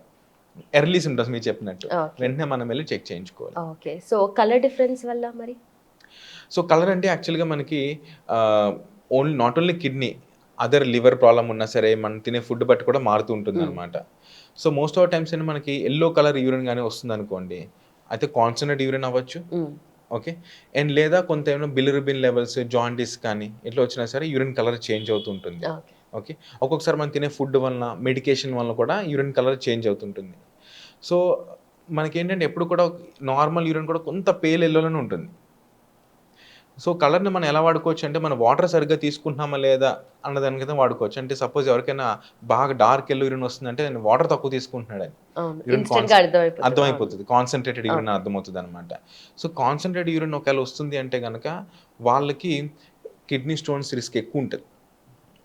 ఎర్లీ సిమ్టమ్స్ మీరు చెప్పినట్టు వెంటనే మనం వెళ్ళి చెక్ చేయించుకోవాలి. ఓకే, సో కలర్ డిఫరెన్స్ వల్ల మరి? సో కలర్ అంటే యాక్చువల్గా మనకి not only kidney, other liver problem ఉన్నా సరే మనం తినే ఫుడ్ బట్టి కూడా మారుతూ ఉంటుంది అనమాట. సో మోస్ట్ ఆఫ్ టైమ్స్ ఏంటి మనకి ఎల్లో కలర్ యూరిన్ కానీ వస్తుంది అనుకోండి, అయితే కాన్సన్ట్రేట్ యూరిన్ అవ్వచ్చు. ఓకే, అండ్ లేదా కొంత ఏమైనా బిలిరుబిన్ లెవెల్స్, జాండీస్ కానీ ఇట్లా వచ్చినా సరే యూరిన్ కలర్ చేంజ్ అవుతుంటుంది. ఓకే, ఒక్కొక్కసారి మనం తినే ఫుడ్ వలన, మెడికేషన్ వలన కూడా యూరిన్ కలర్ చేంజ్ అవుతుంటుంది. సో మనకేంటంటే ఎప్పుడు కూడా నార్మల్ యూరిన్ కూడా కొంత పేల్ ఎల్లోనే ఉంటుంది. సో కలర్ని మనం ఎలా వాడుకోవచ్చు అంటే మన వాటర్ సరిగ్గా తీసుకుంటున్నామా లేదా అన్నదాని కింద వాడుకోవచ్చు. అంటే సపోజ్ ఎవరికైనా బాగా డార్క్ ఎల్లో యూరిన్ వస్తుందంటే నేను వాటర్ తక్కువ తీసుకుంటున్నాడని అవును. యూరిన్ ఇన్‌స్టంట్‌గా అర్థమైపోతది. అవును. అర్థమైపోతుంది. Concentrated urine okay. అర్థమవుతుంది అనమాట. సో కాన్సంట్రేటెడ్ యూరిన్ ఒకవేళ వస్తుంది అంటే గనక వాళ్ళకి కిడ్నీ స్టోన్స్ రిస్క్ ఎక్కువ ఉంటుంది.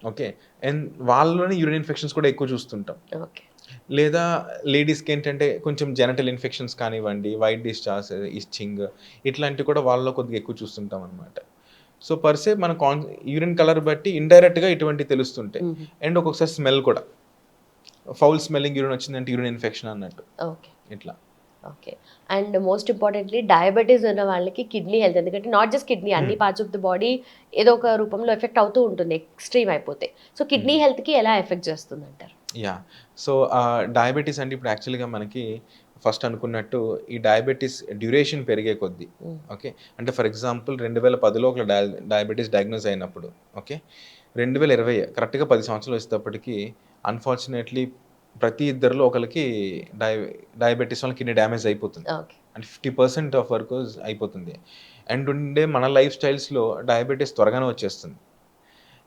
ఓకే. అండ్ వాళ్ళలోనే యూరిన్ ఇన్ఫెక్షన్స్ కూడా ఎక్కువ చూస్తుంటాం. ఓకే. లేదా లేడీస్‌కి ఏంటంటే కొంచెం జెనిటల్ ఇన్ఫెక్షన్స్ కానివ్వండి, వైట్ డిశ్చార్జ్, ఇచ్చింగ్ ఇట్లాంటివి కూడా వాళ్ళలో కొద్దిగా ఎక్కువ చూస్తుంటాం అనమాట. సో పర్ సే మన యూరిన్ కలర్ బట్టి ఇండైరెక్ట్‌గా ఇటువంటివి తెలుస్తుంటాయి. హుహు. అండ్ ఒక్కొక్కసారి స్మెల్ కూడా. ఫౌల్ స్మెల్లింగ్ యూరిన్ వచ్చిందంటే యూరిన్ ఇన్ఫెక్షన్ అన్నట్టు. ఓకే. ఇట్లా. Okay. And most importantly diabetes ఉన్న వాళ్ళకి కిడ్నీ హెల్త్, ఎందుకంటే నాట్ జస్ట్ కిడ్నీ, అన్ని పార్ట్స్ ఆఫ్ ది బాడీ ఏదో ఒక రూపంలో ఎఫెక్ట్ అవుతూ ఉంటుంది ఎక్స్‌ట్రీమ్ అయిపోతే. సో కిడ్నీ హెల్త్‌కి ఎలా ఎఫెక్ట్ చేస్తుందంటారు? యాహ్! సో డయాబెటిస్ అంటే ఇప్పుడు యాక్చువల్‌గా మనకి ఫస్ట్ అనుకున్నట్టు ఈ డయాబెటిస్ డ్యూరేషన్ పెరిగే కొద్దీ హ్మ్. ఓకే. అంటే ఫర్ ఎగ్జాంపుల్ 2010లో ఒకళ్ళ డయాబెటిస్ డయాగ్నోస్ అయినప్పుడు ఓకే. 2020 కరెక్ట్‌గా 10 సంవత్సరాలు వచ్చేటప్పటికి అన్‌ఫార్చునేట్‌లీ ప్రతి ఇద్దరిలో ఒకళ్ళకి డయ డయాబెటిస్ వల్ల కిడ్నీ డ్యామేజ్ అయిపోతుంది. ఓకే. అంటే 50% ఆఫ్ వరకు అయిపోతుంది. అండ్ ఉండే మన లైఫ్ స్టైల్స్‌లో డయాబెటిస్ త్వరగానే వచ్చేస్తుంది.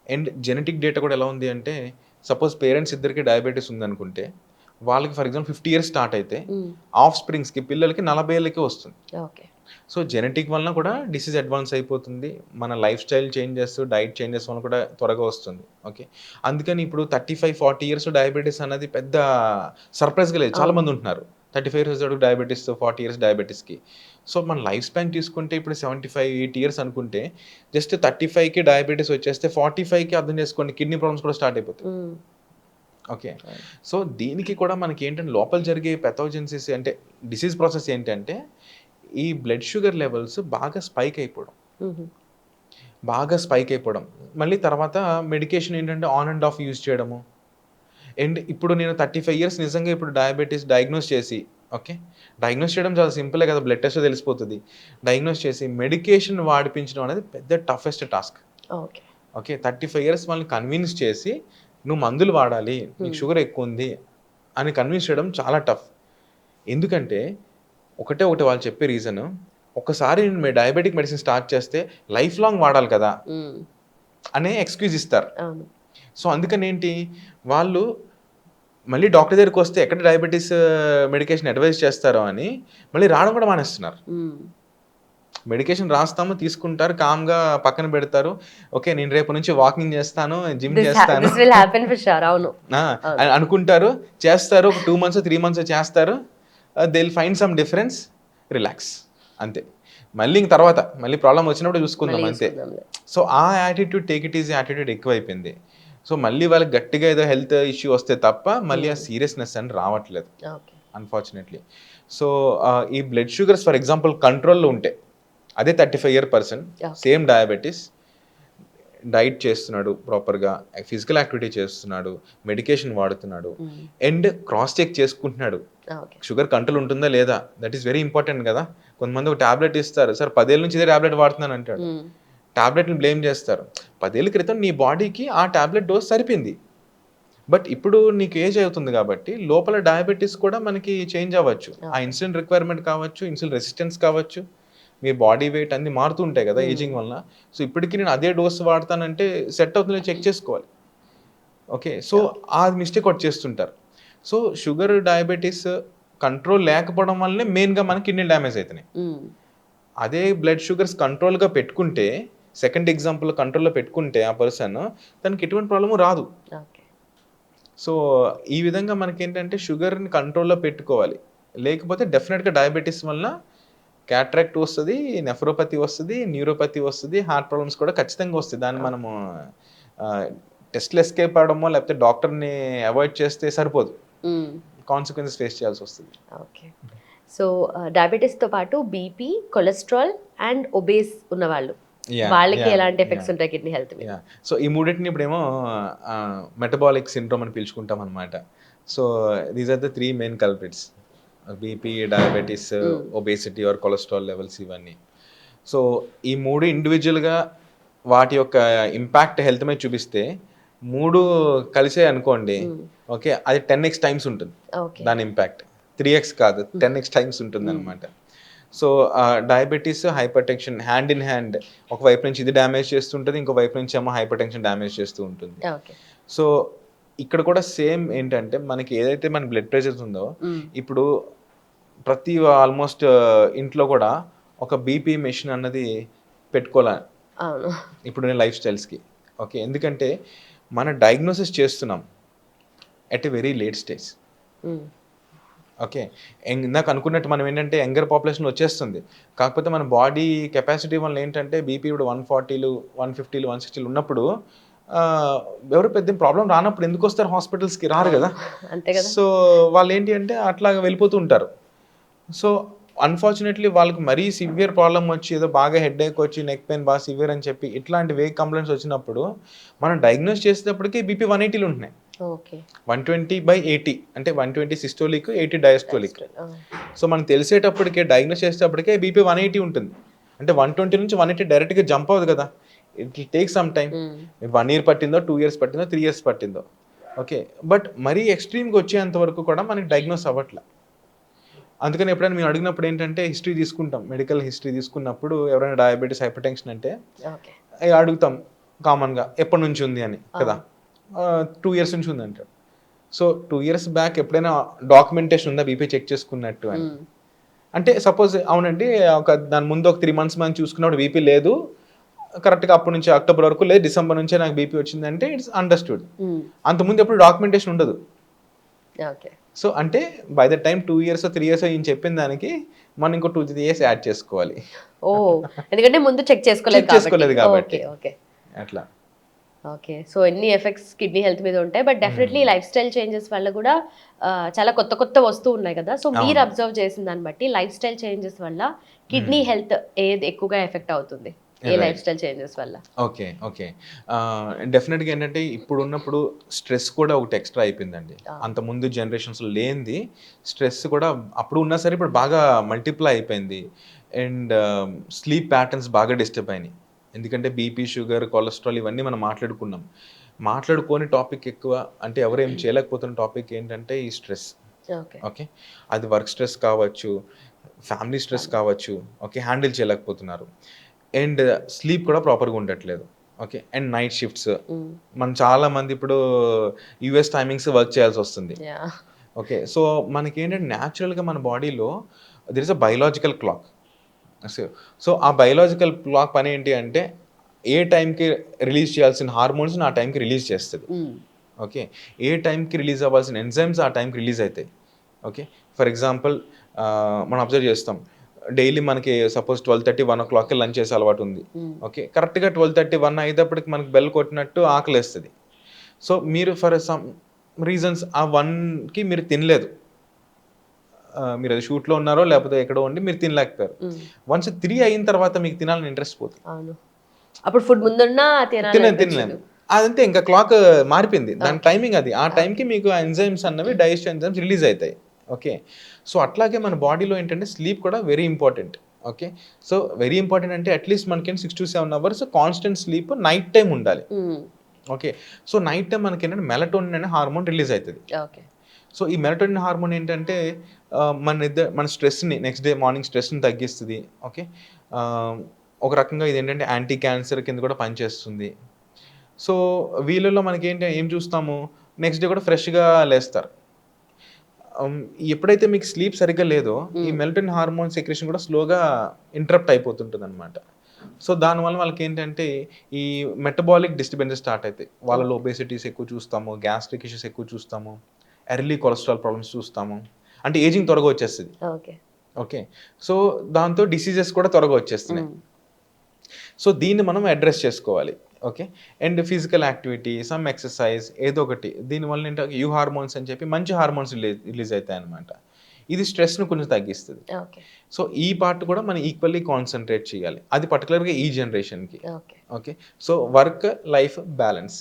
అండ్ జెనెటిక్ డేటా కూడా ఎలా ఉంది అంటే సపోజ్ పేరెంట్స్ ఇద్దరికి డయాబెటిస్ ఉందనుకుంటే వాళ్ళకి ఫర్ ఎగ్జాంపుల్ 50 ఇయర్స్ స్టార్ట్ అయితే హ్మ్. ఆఫ్ స్ప్రింగ్స్‌కి పిల్లలకి 40 ఏళ్ళకే వస్తుంది. ఓకే. సో జెనెటిక్ వలన కూడా డిసీజ్ అడ్వాన్స్ అయిపోతుంది. మన life style changes, diet changes వలన కూడా త్వరగా వస్తుంది. ఓకే. అందుకని ఇప్పుడు 35, 40 ఇయర్స్ డయాబెటిస్ అన్నది పెద్ద సర్ప్రైజ్‌గా లేదు. చాలా అవును. మంది ఉంటున్నారు. 35 ఇయర్స్ వరకు డయాబెటిస్, 40 ఇయర్స్ డయాబెటిస్‌కి. సో మన లైఫ్ స్పాన్ తీసుకుంటే ఇప్పుడు 75, 80 ఇయర్స్ అనుకుంటే జస్ట్ 35కి డయాబెటిస్ వచ్చేస్తే 45కి అర్థం చేసుకోండి కిడ్నీ ప్రాబ్లమ్స్ కూడా స్టార్ట్ అయిపోతాయి. హ్మ్. ఓకే. అవును. సో దీనికి కూడా మనకేంటంటే లోపల జరిగే పెథోజెన్సిస్ అంటే డిసీజ్ ప్రాసెస్ ఏంటంటే ఈ బ్లడ్ షుగర్ లెవెల్స్ బాగా స్పైక్ అయిపోవడం. హుహు. బాగా స్పైక్ అయిపోవడం. మళ్ళీ తర్వాత మెడికేషన్ ఏంటంటే ఆన్ అండ్ ఆఫ్ యూజ్ చేయడము. అండ్ ఇప్పుడు నేను 35 ఇయర్స్ నిజంగా ఇప్పుడు డయాబెటిస్ డయాగ్నోస్ చేసి ఓకే. డయాగ్నోస్ చేయడం చాలా సింపులే కదా! బ్లడ్ టెస్ట్‌లో తెలిసిపోతది. డయాగ్నోస్ చేసి మెడికేషన్ వాడిపించడం అనేది పెద్ద toughest task. Okay. Okay. 35 years వాళ్ళని కన్విన్స్ చేసి నువ్వు మందులు వాడాలి. నీకు హ్మ్. షుగర్ ఎక్కువుంది అని కన్విన్స్ చేయడం చాలా టఫ్. ఎందుకంటే ఒకటే ఒకటి వాళ్ళు చెప్పే రీజను ఒక్కసారి డయాబెటిక్ మెడిసిన్ స్టార్ట్ చేస్తే లైఫ్ లాంగ్ వాడాలి కదా! హ్మ్. అనే ఎక్స్‌క్యూజ్ ఇస్తారు. అవును. సో అందుకనేంటి వాళ్ళు మళ్ళీ డాక్టర్ దగ్గరికొస్తే ఎక్కడ డయాబెటిస్ మెడికేషన్ అడ్వైస్ చేస్తారో అని మళ్ళీ రావడం కూడా మానేస్తున్నారు. హ్మ్. మెడికేషన్ రాస్తాము, తీసుకుంటారు, కామ్‌గా పక్కన పెడతారు. ఓకే. నేను రేపటి నుంచి వాకింగ్ చేస్తాను, జిమ్ చేస్తాను. This will happen for sure. అవును. ఆ! అవును. అని అనుకుంటారు. చేస్తారు. ఒక 2 మంత్స్, 3 మంత్స్ చేస్తారు. They will find some difference. Relax. అంతే. మళ్ళీ ఇంక తర్వాత మళ్ళీ ప్రాబ్లమ్ వచ్చినప్పుడు చూసుకుందాం మళ్ళీ అంతే. చూసుకుందాంలే. సో, ఆ attitude take it easy attitude ఎక్కువైపోయింది. సో, మళ్ళీ వాళ్ళకి గట్టిగా ఏదో హెల్త్ ఇష్యూ వస్తే తప్ప మళ్ళీ ఆ హ్మ్. సీరియస్‌నెస్ అని రావట్లేదు. ఓకే. అన్‌ఫార్చునేట్‌లీ. సో, ఈ బ్లడ్ షుగర్స్ ఫర్ ఎగ్జాంపుల్ కంట్రోల్‌లో ఉంటే అదే 35 year person okay. Same diabetes diet చేస్తున్నాడు ప్రాపర్‌గా, ఫిజికల్ యాక్టివిటీ చేస్తున్నాడు, మెడికేషన్ వాడుతున్నాడు హ్మ్. అండ్ క్రాస్ చెక్ చేసుకుంటున్నాడు. ఓకే. షుగర్ కంట్రోల్ ఉంటుందా లేదా? దట్ ఈస్ వెరీ ఇంపార్టెంట్ గదా! కొంతమంది ఒక టాబ్లెట్ ఇస్తారు. సార్ 10 ఏళ్ల నుంచి ఇదే టాబ్లెట్ వాడుతున్నాను అంటాడు. హ్మ్. టాబ్లెట్‌ని బ్లేమ్ చేస్తారు. 10 ఏళ్ల క్రితం నీ బాడీకి ఆ టాబ్లెట్ డోస్ సరిపోయింది. బట్ ఇప్పుడు నీకు ఏజ్ అవుతుంది కాబట్టి లోపల డయాబెటిస్ కూడా మనకి చేంజ్ అవ్వచ్చు. ఆ ఓకే. ఇన్సులిన్ రిక్వైర్మెంట్ కావచ్చు, ఇన్సులిన్ రెసిస్టెన్స్ కావచ్చు. మీ బాడీ వెయిట్ అన్నీ మారుతూ ఉంటాయి గదా! హ్మ్. ఏజింగ్ వలన. సో, ఇప్పటికి నేను అదే డోస్ వాడతానంటే సెట్ అవుతుందో చెక్ చేసుకోవాలి. ఓకే. So, okay. ఆ మిస్టేక్ ఒకటి చేస్తుంటారు. సో, షుగర్, డయాబెటిస్ కంట్రోల్ లేకపోవడం వల్లనే మెయిన్‌గా మన కిడ్నీ డ్యామేజ్ అయితున్నాయి. హ్మ్. అదే బ్లడ్ షుగర్స్ కంట్రోల్‌గా పెట్టుకుంటే, సెకండ్ ఎగ్జాంపుల్ కంట్రోల్‌లో పెట్టుకుంటే ఆ పర్సన్ తనకి ఎటువంటి ప్రాబ్లము రాదు. ఓకే. సో, ఈ విధంగా మనకేంటంటే షుగర్‌ని కంట్రోల్‌లో పెట్టుకోవాలి. లేకపోతే డెఫినిట్‌గా డయాబెటిస్ వలన క్యాట్రాక్ట్ వస్తది, నెఫ్రోపతి వస్తది, న్యూరోపతి వస్తది, హార్ట్ ప్రాబ్లమ్స్ కూడా ఖచ్చితంగా వస్తాయి. దాన్ని ఓకే. మనము ఆహ్, టెస్ట్‌లు ఎస్కేప్ అవ్వడమో, లేకపోతే డాక్టర్‌ని అవాయిడ్ చేస్తే సరిపోదు. హ్మ్. కాన్సిక్వెన్సెస్ ఫేస్ చేయాల్సొస్తది. ఓకే. సో, డయాబెటిస్‌తో పాటు బీపీ, కొలెస్ట్రాల్ అండ్ ఒబేస్ ఉన్నవాళ్ళు, యాహ్! వాళ్ళకి యాహ్! ఎలాంటి యాహ్! ఎఫెక్ట్స్ ఉంటాయి కిడ్నీ హెల్త్ మీద? యాహ్! సో, ఈ మూడిటిని ఇప్పుడేమో మెటబాలిక్ సిండ్రోమ్ అని పిలుచుకుంటామనమాట. So, these are the 3 main culprits. BP, diabetes, hmm. Obesity or cholesterol levels ఇవన్నీ. సో, ఈ 3 ఇండివిడ్యువల్‌గా వాటి యొక్క ఇంపాక్ట్ హెల్త్ మీద చూపిస్తే 3 కలిసాయనుకోండి హ్మ్. ఓకే. అది 10x టైమ్స్ ఉంటుంది. ఓకే. దాని ఇంపాక్ట్. 3x కాదు 10x టైమ్స్ హ్మ్. ఉంటుందనమాట. So diabetes, hyper tension hand in hand, ఒక వైపు నుంచి ఇది డ్యామేజ్ చేస్తుంటుంది, ఇంకో వైపు నుంచి ఏమో హైపర్ టెన్షన్ డ్యామేజ్ చేస్తూ ఉంటుంది. ఓకే. సో ఇక్కడ కూడా సేమ్ ఏంటంటే మనకి ఏదైతే మన బ్లడ్ ప్రెషర్స్ ఉందో ఇప్పుడు ప్రతి ఆల్మోస్ట్ ఇంట్లో కూడా ఒక బీపీ మెషిన్ అన్నది పెట్టుకోవాలి అవును. ఇప్పుడు లైఫ్ స్టైల్స్కి. ఓకే, ఎందుకంటే మన డయాగ్నోసిస్ చేస్తున్నాం at a very late stage. Okay, ఇందాక అనుకున్నట్టు మనం ఏంటంటే యంగర్ పాపులేషన్ వచ్చేస్తుంది, కాకపోతే మన బాడీ కెపాసిటీ వల్ల ఏంటంటే బీపీ ఇప్పుడు 140లు 150లు 160లు ఉన్నప్పుడు ఎవరు పెద్ద ప్రాబ్లం రానప్పుడు ఎందుకు వస్తారు హాస్పిటల్స్కి? రారు కదా. అంతే కదా. సో వాళ్ళు ఏంటి అంటే అట్లా వెళ్ళిపోతూ ఉంటారు. సో అన్ఫార్చునేట్లీ వాళ్ళకి మరీ సివియర్ ప్రాబ్లం వచ్చి ఏదో బాగా హెడ్ ఏక్ వచ్చి నెక్ పెయిన్ బాగా సివియర్ అని చెప్పి ఇట్లాంటి వేగ్ కంప్లైంట్స్ వచ్చినప్పుడు మనం డయాగ్నోస్ చేసేటప్పటికి బీపీ 180లు ఉంటున్నాయి. ఓకే. 120/80 అంటే 120 సిస్టోలిక్, 80 డయాస్టోలిక్. సో మనం తెలిసేటప్పటికే డయాగ్నోస్ చేసేటప్పటికే బీపీ 180 ఉంటుంది. అంటే 120 నుంచి 180 డైరెక్ట్గా జంప్ అవ్వదు కదా, it will take some time. 1 year పట్టిందో, 2 years పట్టిందో, 3 years పట్టిందో. ఓకే, బట్ మరీ ఎక్స్ట్రీమ్గా వచ్చేంత వరకు కూడా మనకి డయాగ్నోస్ అవ్వట్లే. అందుకని ఎప్పుడైనా మేము అడిగినప్పుడు ఏంటంటే హిస్టరీ తీసుకుంటాం, మెడికల్ హిస్టరీ తీసుకున్నప్పుడు ఎవరైనా డయాబెటీస్, హైపర్ టెన్షన్ అంటే అడుగుతాం కామన్గా ఎప్పటి నుంచి ఉంది అని కదా. 2 years నుంచి ఉంది అంటారు. సో 2 years బ్యాక్ ఎప్పుడైనా డాక్యుమెంటేషన్ ఉందా బీపీ చెక్ చేసుకున్నట్టు అని అంటే సపోజ్ అవునండి దాని ముందు ఒక 3 months మనం చూసుకున్నప్పుడు బీపీ లేదు, కరెక్ట్గా అప్పటి నుంచి అక్టోబర్ వరకు లేదు, డిసెంబర్ నుంచే నాకు బీపీ వచ్చింది అంటే ఇట్స్ అండర్స్టూడ్. అంతకుముందు ఎప్పుడు డాక్యుమెంటేషన్ ఉండదు. ఓకే. సో అంటే by the time 2 years 3 years ఈయన చెప్పిన దానికి మనం ఇంకో 2-3 years యాడ్ చేసుకోవాలి. ఓ, ఎందుకంటే ముందు చెక్ చేసుకోలేదు కాబట్టి ఓకే అట్లా. ఓకే. సో ఎన్ని ఎఫెక్ట్స్ కిడ్నీ హెల్త్ మీద ఉంటాయి, but definitely life style changes వల్ల కూడా చాలా కొత్త కొత్త వస్తూ ఉన్నాయి కదా. సో మీరు అబ్జర్వ్ చేసిన దాన్ని బట్టి లైఫ్ స్టైల్ చేంజెస్ వల్ల కిడ్నీ హెల్త్ ఏది ఎక్కువగా ఎఫెక్ట్ అవుతుంది, ఏ లైఫ్ స్టైల్ చేంజెస్ వల్ల? ఓకే ఓకే డెఫినెట్గా ఏంటంటే ఇప్పుడు ఉన్నప్పుడు స్ట్రెస్ కూడా ఒకటి ఎక్స్ట్రా అయిపోయిందండి. అంత ముందు జనరేషన్స్లో లేనిది స్ట్రెస్ కూడా అప్పుడు ఉన్నా సరే ఇప్పుడు బాగా మల్టిప్లై అయిపోయింది. అండ్ స్లీప్ ప్యాటర్న్స్ బాగా డిస్టర్బ్ అయినాయి. ఎందుకంటే బీపీ, షుగర్, కొలెస్ట్రాల్ ఇవన్నీ మనం మాట్లాడుకున్నాం. మాట్లాడుకోని టాపిక్ ఎక్కువ అంటే ఎవరు ఏం చేయలేకపోతున్న టాపిక్ ఏంటంటే ఈ స్ట్రెస్. ఓకే, అది వర్క్ స్ట్రెస్ కావచ్చు, ఫ్యామిలీ స్ట్రెస్ కావచ్చు. ఓకే, హ్యాండిల్ చేయలేకపోతున్నారు. అండ్ స్లీప్ కూడా ప్రాపర్గా ఉండట్లేదు. ఓకే, అండ్ నైట్ షిఫ్ట్స్ మనం చాలా మంది ఇప్పుడు యూఎస్ టైమింగ్స్ వర్క్ చేయాల్సి వస్తుంది. ఓకే, సో మనకి ఏంటంటే న్యాచురల్గా మన బాడీలో there is a biological clock. So ఆ బయలాజికల్ క్లాక్ పని ఏంటి అంటే ఏ టైంకి రిలీజ్ చేయాల్సిన హార్మోన్స్ని ఆ టైంకి రిలీజ్ చేస్తుంది. ఓకే, ఏ టైంకి రిలీజ్ అవ్వాల్సిన ఎంజైమ్స్ ఆ టైంకి రిలీజ్ అవుతాయి. ఓకే, ఫర్ ఎగ్జాంపుల్ మనం అబ్జర్వ్ చేస్తాం డైలీ మనకి సపోజ్ 12:30 1 o'clock లంచ్ చేసే అలవాటు ఉంది. ఓకే, కరెక్ట్గా 12:30 1 అయ్యేటప్పటికి మనకి బెల్ కొట్టినట్టు ఆకలి వేస్తుంది. సో మీరు ఫర్ సమ్ రీజన్స్ ఆ 1కి మీరు తినలేదు, మీరు అది షూట్లో ఉన్నారో లేకపోతే ఎక్కడో ఉండి మీరు తినలేకపోయారు. వన్స్ 3 అయిన తర్వాత మీకు తినాలని ఇంట్రెస్ట్ పోతుంది. అప్పుడు ఫుడ్ ముందున్నా తినలేము. అదంతే, ఇంకా క్లాక్ మారిపోయింది, దాని టైమింగ్ అది. ఆ టైంకి మీకు ఎంజైమ్స్ అన్నవి డైజెషన్ ఎంజైమ్స్ రిలీజ్ అవుతాయి. ఓకే, సో అట్లాగే మన బాడీలో ఏంటంటే స్లీప్ కూడా very important. Okay, so very important అంటే అట్లీస్ట్ మనకి 6 to 7 hours constant sleep night time ఉండాలి. ఓకే, సో నైట్ టైం మనకి ఏంటంటే మెలటోనిన్ అనే హార్మోన్ రిలీజ్ అవుతుంది. సో ఈ మెలటోనిన్ హార్మోన్ ఏంటంటే మన స్ట్రెస్ని నెక్స్ట్ డే మార్నింగ్ స్ట్రెస్ని తగ్గిస్తుంది. ఓకే, ఒక రకంగా ఇది ఏంటంటే యాంటీ క్యాన్సర్ కింద కూడా పనిచేస్తుంది. సో వీళ్ళలో మనకి ఏం చూస్తాము, నెక్స్ట్ డే కూడా ఫ్రెష్గా లేస్తారు. ఎప్పుడైతే మీకు స్లీప్ సరిగ్గా లేదో ఈ మెలటోనిన్ హార్మోన్ సెక్రెషన్ కూడా స్లోగా ఇంటరప్ట్ అయిపోతుంటుంది అనమాట. సో దానివల్ల వాళ్ళకి ఏంటంటే ఈ మెటబాలిక్ డిస్టర్బెన్సెస్ స్టార్ట్ అవుతాయి. వాళ్ళలో ఒబేసిటీస్ ఎక్కువ చూస్తాము, గ్యాస్ట్రిక్ ఇష్యూస్ ఎక్కువ చూస్తాము, ఎర్లీ కొలెస్ట్రాల్ ప్రాబ్లమ్స్ చూస్తాము. అంటే ఏజింగ్ త్వరగా వచ్చేస్తుంది. ఓకే, సో దాంతో డిసీజెస్ కూడా త్వరగా వచ్చేస్తున్నాయి. సో దీన్ని మనం అడ్రస్ చేసుకోవాలి. Okay, and physical activity, some exercise ఏదో ఒకటి, దీనివల్ల ఏంటంటే యూ హార్మోన్స్ అని చెప్పి మంచి హార్మోన్స్ రిలీజ్ అవుతాయి అనమాట. ఇది స్ట్రెస్ను కొంచెం తగ్గిస్తుంది. సో ఈ పార్ట్ కూడా మనం ఈక్వల్లీ కాన్సన్ట్రేట్ చేయాలి, అది పర్టికులర్గా ఈ జనరేషన్కి. Okay, so work life balance.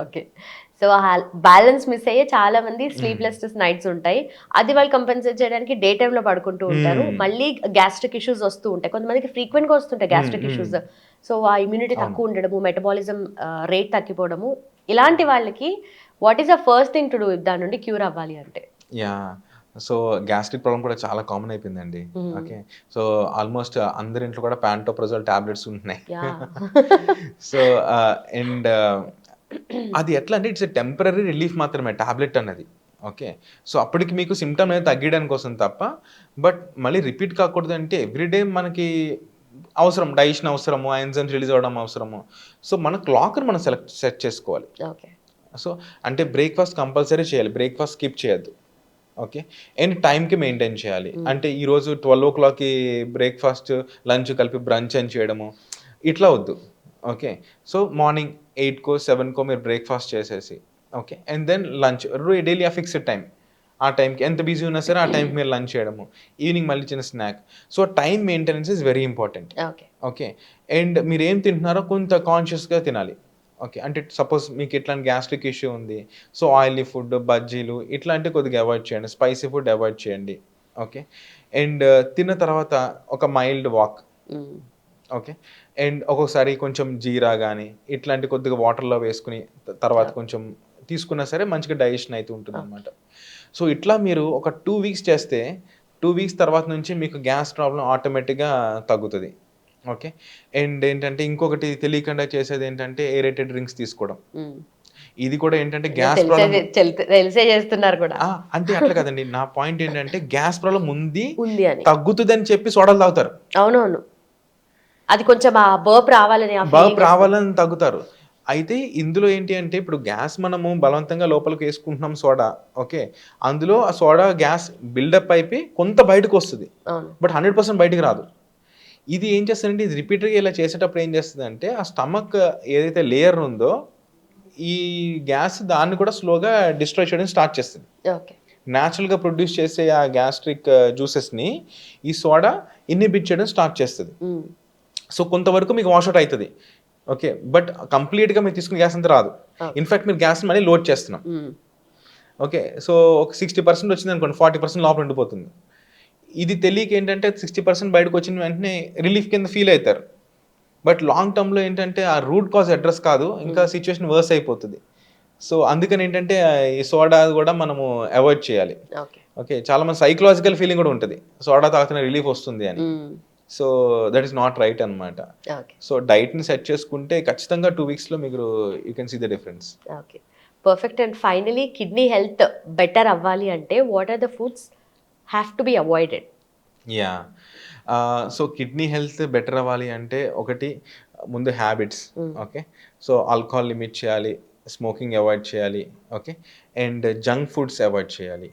Okay, so balance miss అయ్యే చాలా మంది స్లీప్లెస్ నైట్స్ ఉంటాయి. అది వాళ్ళు కంపెన్సేట్ చేయడానికి డే టైంలో పడుకుంటూ ఉంటారు. మళ్ళీ గ్యాస్ట్రిక్ ఇష్యూస్ వస్తూ ఉంటాయి, కొంతమందికి ఫ్రీక్వెంట్గా వస్తుంటాయి గ్యాస్ట్రిక్ ఇష్యూస్. సో ఆ ఇమ్యూనిటీ తక్కువ ఉండడము, మెటబాలిజం రేట్ తగ్గిపోవడము, ఇలాంటి వాళ్ళకి what is the first thing to do దాని నుండి క్యూర్ అవ్వాలి అంటే? సో గ్యాస్ట్రిక్ ప్రాబ్లం కూడా చాలా కామన్ అయిపోయిందండి. ఓకే. సో ఆల్మోస్ట్ అందరి ఇంట్లో కూడా ప్యాంటోప్రజోల్ టాబ్లెట్స్ ఉంటున్నాయి. సో అండ్ అది ఎట్లా అంటే ఇట్స్ ఎ టెంపరరీ రిలీఫ్ మాత్రమే టాబ్లెట్ అన్నది. ఓకే. సో అప్పటికి మీకు సిమ్టమ్ అనేది తగ్గడానికి కోసం తప్ప, బట్ మళ్ళీ రిపీట్ కాకూడదు అంటే ఎవ్రీడే మనకి అవసరం, డైజెషన్ అవసరము, ఎంజైమ్స్ రిలీజ్ అవ్వడం అవసరము. సో మన క్లాక్‌ని మనం సెట్ చేసుకోవాలి. ఓకే. సో అంటే బ్రేక్‌ఫాస్ట్ కంపల్సరీ చేయాలి. బ్రేక్‌ఫాస్ట్ స్కిప్ చేయొద్దు. ఓకే. అండ్ టైంకి మెయింటైన్ చేయాలి. అంటే ఈరోజు 12:00కి బ్రేక్‌ఫాస్ట్, లంచ్ కలిపి బ్రంచ్ అని చేయడము ఇట్లా వద్దు. ఓకే. సో మార్నింగ్ 8కో, 7కో మీరు బ్రేక్‌ఫాస్ట్ చేసేసి, okay. And then lunch daily ఆ ఫిక్స్డ్ టైం. ఆ టైంకి ఎంత బిజీ ఉన్నా సరే ఆ టైంకి మీరు లంచ్ చేయడము. ఈవినింగ్ మళ్ళీ చిన్న snack. So time maintenance is very important. Okay. Okay. And మీరేం తింటున్నారో కొంత కాన్షియస్‌గా తినాలి. ఓకే. అంటే సపోజ్ మీకు ఇట్లాంటి గ్యాస్ట్రిక్ ఇష్యూ ఉంది. సో ఆయిలీ ఫుడ్, బజ్జీలు ఇట్లాంటివి కొద్దిగా అవాయిడ్ చేయండి. స్పైసీ ఫుడ్ అవాయిడ్ చేయండి. ఓకే. అండ్ తిన్న తర్వాత ఒక మైల్డ్ వాక్. ఓకే. అండ్ ఒక్కొక్కసారి కొంచెం జీరా గానీ, ఇట్లాంటి కొద్దిగా వాటర్‌లో వేసుకొని తర్వాత కొంచెం తీసుకున్నా సరే మంచిగా డైజెషన్ అయితే ఉంటుందన్నమాట. సో ఇట్లా మీరు ఒక 2 వీక్స్ చేస్తే 2 వీక్స్ తర్వాత నుంచి మీకు గ్యాస్ ప్రాబ్లమ్ ఆటోమేటిక్‌గా తగ్గుతది. ఓకే. అండ్ ఏంటంటే ఇంకొకటి తెలియకుండా చేసేదేంటంటే ఏరేటెడ్ డ్రింక్స్ తీసుకోవడం. ఇది కూడా ఏంటంటే గ్యాస్ ప్రాబ్లమ్ తెలిసే చేస్తున్నారు కూడా. అంటే అట్లా కాదండి. నా పాయింట్ ఏంటంటే గ్యాస్ ప్రాబ్లమ్ ఉంది అని తగ్గుతుందని చెప్పి సోడాలు తాగుతారు. అవునవును. అది కొంచెం ఆ బర్ప్ రావాలని తగ్గుతారు. అయితే ఇందులో ఏంటి అంటే ఇప్పుడు గ్యాస్ మనము బలవంతంగా లోపలికి వేసుకుంటున్నాం సోడా. ఓకే. అందులో ఆ సోడా గ్యాస్ బిల్డప్ అయిపోయి కొంత బయటకొస్తది. బట్ 100% బయటికి రాదు. ఇది ఏం చేస్తదంటే ఇది రిపీటెడ్‌గా ఇలా చేసేటప్పుడు ఏం చేస్తదంటే ఆ స్టమక్ ఏదైతే లేయర్ ఉందో ఈ గ్యాస్ దాన్ని కూడా స్లోగా డిస్ట్రాయ్ చేయడం స్టార్ట్ చేస్తది. ఓకే. నేచురల్‌గా ప్రొడ్యూస్ చేసే ఆ గ్యాస్ట్రిక్ జ్యూసెస్‌ని ఈ సోడా ఇన్హిబిట్ చేయడం స్టార్ట్ చేస్తది. సో కొంతవరకు మీకు వాష్ ఔట్ అయితది. ఓకే. బట్ కంప్లీట్‌గా మీరు తీసుకున్న గ్యాస్ అంతా రాదు. ఇన్‌ఫాక్ట్ మీరు గ్యాస్‌ని మళ్ళీ లోడ్ చేస్తున్నాం. ఓకే. సో ఒక 60% వచ్చిందనుకోండి 40% లోపల ఉండిపోతుంది. ఇది తెలియక ఏంటంటే 60% బయటకు వచ్చిన వెంటనే రిలీఫ్ కింద ఫీల్ అవుతారు. బట్ లాంగ్ టర్మ్‌లో ఏంటంటే ఆ రూట్ కాజ్ అడ్రెస్ కాదు. ఇంకా సిట్యుయేషన్ వర్స్ అయిపోతది. సో అందుకని ఏంటంటే ఈ సోడా కూడా మనము అవాయిడ్ చేయాలి. ఓకే. చాలా మంది సైకలాజికల్ ఫీలింగ్ కూడా ఉంటది. సోడా తాగితేనే రిలీఫ్ వస్తుంది అని. So that is not right అనమాట. సో డైట్‌ని సెట్ చేసుకుంటే ఖచ్చితంగా 2 వీక్స్‌లో మీరు you can see the difference. Okay. Perfect. And finally kidney health better అవ్వాలి అంటే what are the foods have to be avoided? Yeah! So kidney health better అవ్వాలి అంటే ఒకటి ముందు habits. Okay. So alcohol limit చేయాలి. స్మోకింగ్ అవాయిడ్ చేయాలి. Okay. And junk foods avoid చేయాలి.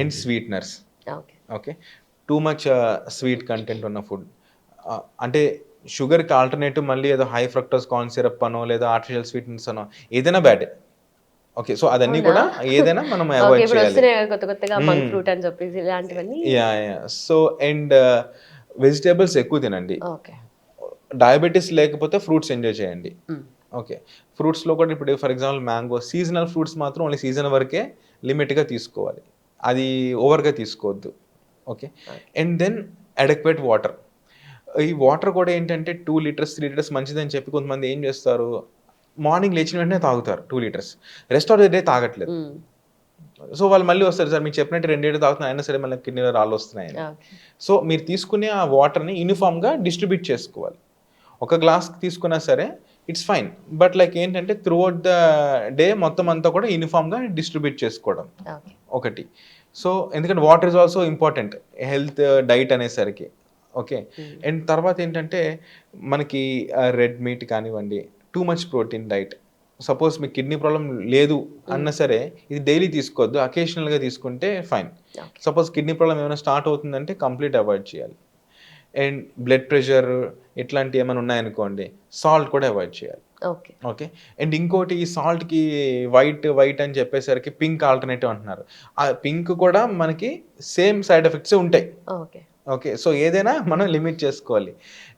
And sweeteners. Okay. Too much sweet content ఉన్న food. అంటే షుగర్‌కి ఆల్టర్‌నేటివ్ మళ్ళీ ఏదో హై ఫ్రక్టోజ్ కార్న్ సిరప్ అనో లేదా ఆర్టిఫిషియల్ స్వీట్‌నర్స్ అనో ఏదైనా బ్యాడే. ఓకే. సో అదన్నీ కూడా ఏదైనా మనం అవాయిడ్ చేయాలి. కొత్తగా మంక్ ఫ్రూట్ అని చెప్పేసి ఇలాంటివన్నీ. యాహ్! సో అండ్ వెజిటబుల్స్ ఎక్కువ తినండి. డయాబెటిస్ లేకపోతే ఫ్రూట్స్ ఎంజాయ్ చేయండి. ఓకే. ఫ్రూట్స్‌లో కూడా ఇప్పుడు for example mango seasonal fruits మాత్రం ఓన్లీ సీజన్ వరకే లిమిట్‌గా తీసుకోవాలి. అది ఓవర్‌గా తీసుకోవద్దు. Okay. And then adequate water. ఈ వాటర్ కూడా ఏంటంటే 2 లీటర్స్, 3 లీటర్స్ మంచిదని చెప్పి కొంతమంది ఏం చేస్తారు, మార్నింగ్ లేచిన వెంటనే తాగుతారు 2 litres. Rest of the day తాగట్లేదు. సో వాళ్ళు మళ్ళీ వస్తారు, సార్ మీకు చెప్పినట్టు 2 లీటర్లు తాగుతున్నా అయినా సరే మళ్ళీ కిడ్నీలో రాళ్ళు వస్తున్నాయని. సో మీరు తీసుకునే ఆ వాటర్ని యూనిఫామ్గా డిస్ట్రిబ్యూట్ చేసుకోవాలి. ఒక గ్లాస్ తీసుకున్నా సరే ఇట్స్ ఫైన్. బట్ లైక్ ఏంటంటే త్రూ అవుట్ ద డే మొత్తం అంతా కూడా యూనిఫామ్గా డిస్ట్రిబ్యూట్ చేసుకోవడం ఒకటి. సో ఎందుకంటే water is also important health diet అనేసరికి. ఓకే. అండ్ తర్వాత ఏంటంటే మనకి రెడ్ మీట్ కానివ్వండి, too much protein diet. Suppose మీకు కిడ్నీ ప్రాబ్లం లేదు అన్నా సరే ఇది డైలీ తీసుకోవద్దు, అకేషనల్గా తీసుకుంటే ఫైన్. సపోజ్ కిడ్నీ ప్రాబ్లం ఏమైనా స్టార్ట్ అవుతుందంటే కంప్లీట్ అవాయిడ్ చేయాలి. అండ్ బ్లడ్ ప్రెషర్ ఇట్లాంటివి ఏమైనా ఉన్నాయనుకోండి సాల్ట్ కూడా అవాయిడ్ చేయాలి. ఓకే. అండ్ ఇంకోటి ఈ సాల్ట్కి వైట్ అని చెప్పేసరికి పింక్ ఆల్టర్నేటివ్ అంటున్నారు. ఆ పింక్ కూడా మనకి సేమ్ సైడ్ ఎఫెక్ట్స్ ఉంటాయి. ఓకే. సో ఏదైనా మనం లిమిట్ చేసుకోవాలి.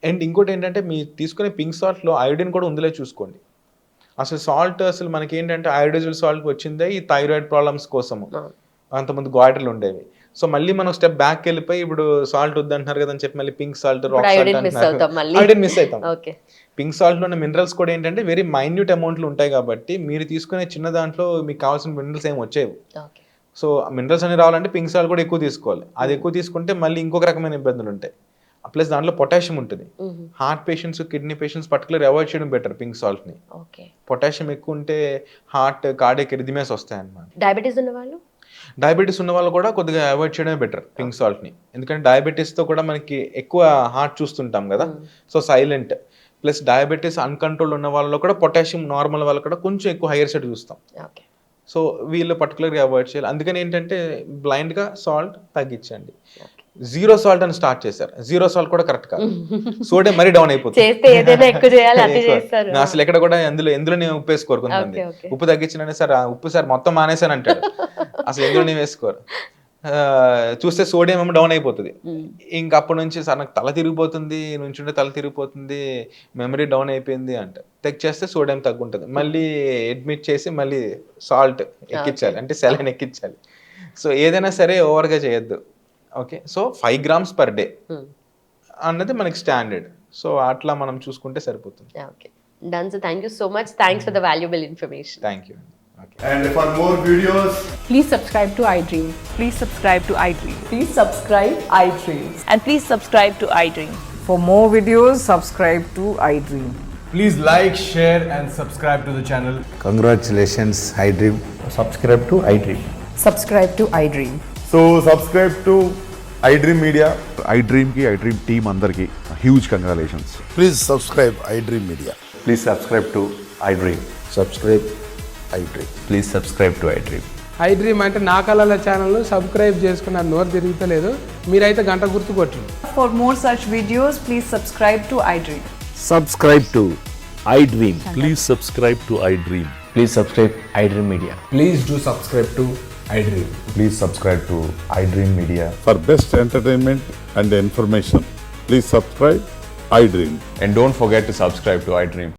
అండ్ ఇంకోటి ఏంటంటే మీరు తీసుకునే పింక్ సాల్ట్లో అయోడిన్ కూడా ఉందిలే చూసుకోండి. అసలు సాల్ట్ అసలు మనకి ఏంటంటే అయోడైజ్డ్ సాల్ట్ వచ్చిందే ఈ థైరాయిడ్ ప్రాబ్లమ్స్ కోసము. అంతమంది గాయిటర్లు ఉండేవి. సో మళ్ళీ మనం స్టెప్ బ్యాక్ వెళ్ళిపోయి ఇప్పుడు సాల్ట్ వద్దంటున్నారు కదా అని చెప్పి మళ్ళీ పింక్ సాల్ట్, రాక్ సాల్ట్ అంటున్నారు. అయోడిన్ మిస్ అవుతాం. పింక్ సాల్ట్లోని మినరల్స్ కూడా ఏంటంటే వెరీ మైన్యూట్ అమౌంట్లు ఉంటాయి కాబట్టి మీరు తీసుకునే చిన్న దాంట్లో మీకు కావాల్సిన మినరల్స్ ఏమి వచ్చేవి. సో మినరల్స్ అన్ని రావాలంటే పింక్ సాల్ట్ కూడా ఎక్కువ తీసుకోవాలి. అది ఎక్కువ తీసుకుంటే మళ్ళీ ఇంకొక రకమైన ఇబ్బందులు ఉంటాయి. ప్లస్ దాంట్లో పొటాషియం ఉంటుంది. Heart patients, kidney patients particular avoid చేయడం బెటర్ పింక్ సాల్ట్ని. ఓకే. పొటాషియం ఎక్కువ ఉంటే హార్ట్, కార్డియక్ ఎరిథమియాస్ వస్తాయి అన్నమాట. డయాబెటీస్ ఉన్న వాళ్ళు? డయాబెటీస్ ఉన్న వాళ్ళు కూడా కొద్దిగా అవాయిడ్ చేయడమే బెటర్ పింక్ సాల్ట్ని. ఎందుకంటే డయాబెటీస్తో కూడా మనకి ఎక్కువ హార్ట్ చూస్తుంటాం కదా, so silent. Plus diabetes uncontrol ఉన్న వాళ్ళలో కూడా పొటాషియం నార్మల్ వాళ్ళు కూడా కొంచెం ఎక్కువ హైయర్ సైడ్ చూస్తాం. ఓకే. సో వీళ్ళు పర్టికులర్గా అవాయిడ్ చేయాలి. అందుకని ఏంటంటే బ్లైండ్గా సాల్ట్ తగ్గించండి. 0 సాల్ట్ అని స్టార్ట్ చేశారు. 0 సాల్ట్ కూడా కరెక్ట్ కాదు. సోడియం మరీ డౌన్ అయిపోతుంది. చేస్తే ఏదైనా ఎక్కువ చేయాలి, అతి చేస్తారు. అసలు ఎక్కడ కూడా ఎందులో నేను ఉప్పు వేసుకోరు కొంతమంది. ఉప్పు తగ్గించిన సార్ ఉప్పు సార్ మొత్తం మానేసాను అంటాడు. అసలు ఎందులో నేను వేసుకోరు. చూస్తే సోడియం ఏమో డౌన్ అయిపోతుంది. ఇంక అప్పటి నుంచి సార్ నాకు తల తిరిగిపోతుంది, నుంచుంటే తల తిరిగిపోతుంది, మెమరీ డౌన్ అయిపోయింది అంటే చెక్ చేస్తే సోడియం తగ్గుంటుంది. మళ్ళీ అడ్మిట్ చేసి మళ్ళీ సాల్ట్ ఎక్కించాలి, అంటే సెలైన్ ఎక్కించాలి. సో ఏదైనా సరే ఓవర్గా చేయొద్దు. Okay. So 5 grams per day అన్నది మనకి స్టాండర్డ్. సో అట్లా మనం చూసుకుంటే సరిపోతుంది. Okay, done. So thank you so much. Thanks for the valuable information. Thank you. And for more videos, Please subscribe to iDream. Please subscribe to iDream. Please subscribe iDream. And please subscribe to iDream. For more videos, subscribe to iDream. please like, share, and subscribe to the channel. Congratulations, iDream. subscribe to iDream. Subscribe to iDream. So subscribe to iDream Media. iDream ki iDream team అందరికి huge congratulations. Please subscribe iDream Media. Please subscribe to iDream. Subscribe iDream. Please subscribe to iDream. iDream అంటే నా కళల channel subscribe చేసుకున్న నోరు తిరుగుతలేదు, మీరైతే గంట గుర్తు కొట్టండి. For more such videos, please subscribe to iDream. Subscribe to iDream. Please subscribe to iDream. Please subscribe iDream Media. Please do subscribe to iDream. Please subscribe to iDream Media. For best entertainment and information, please subscribe iDream. And don't forget to subscribe to iDream.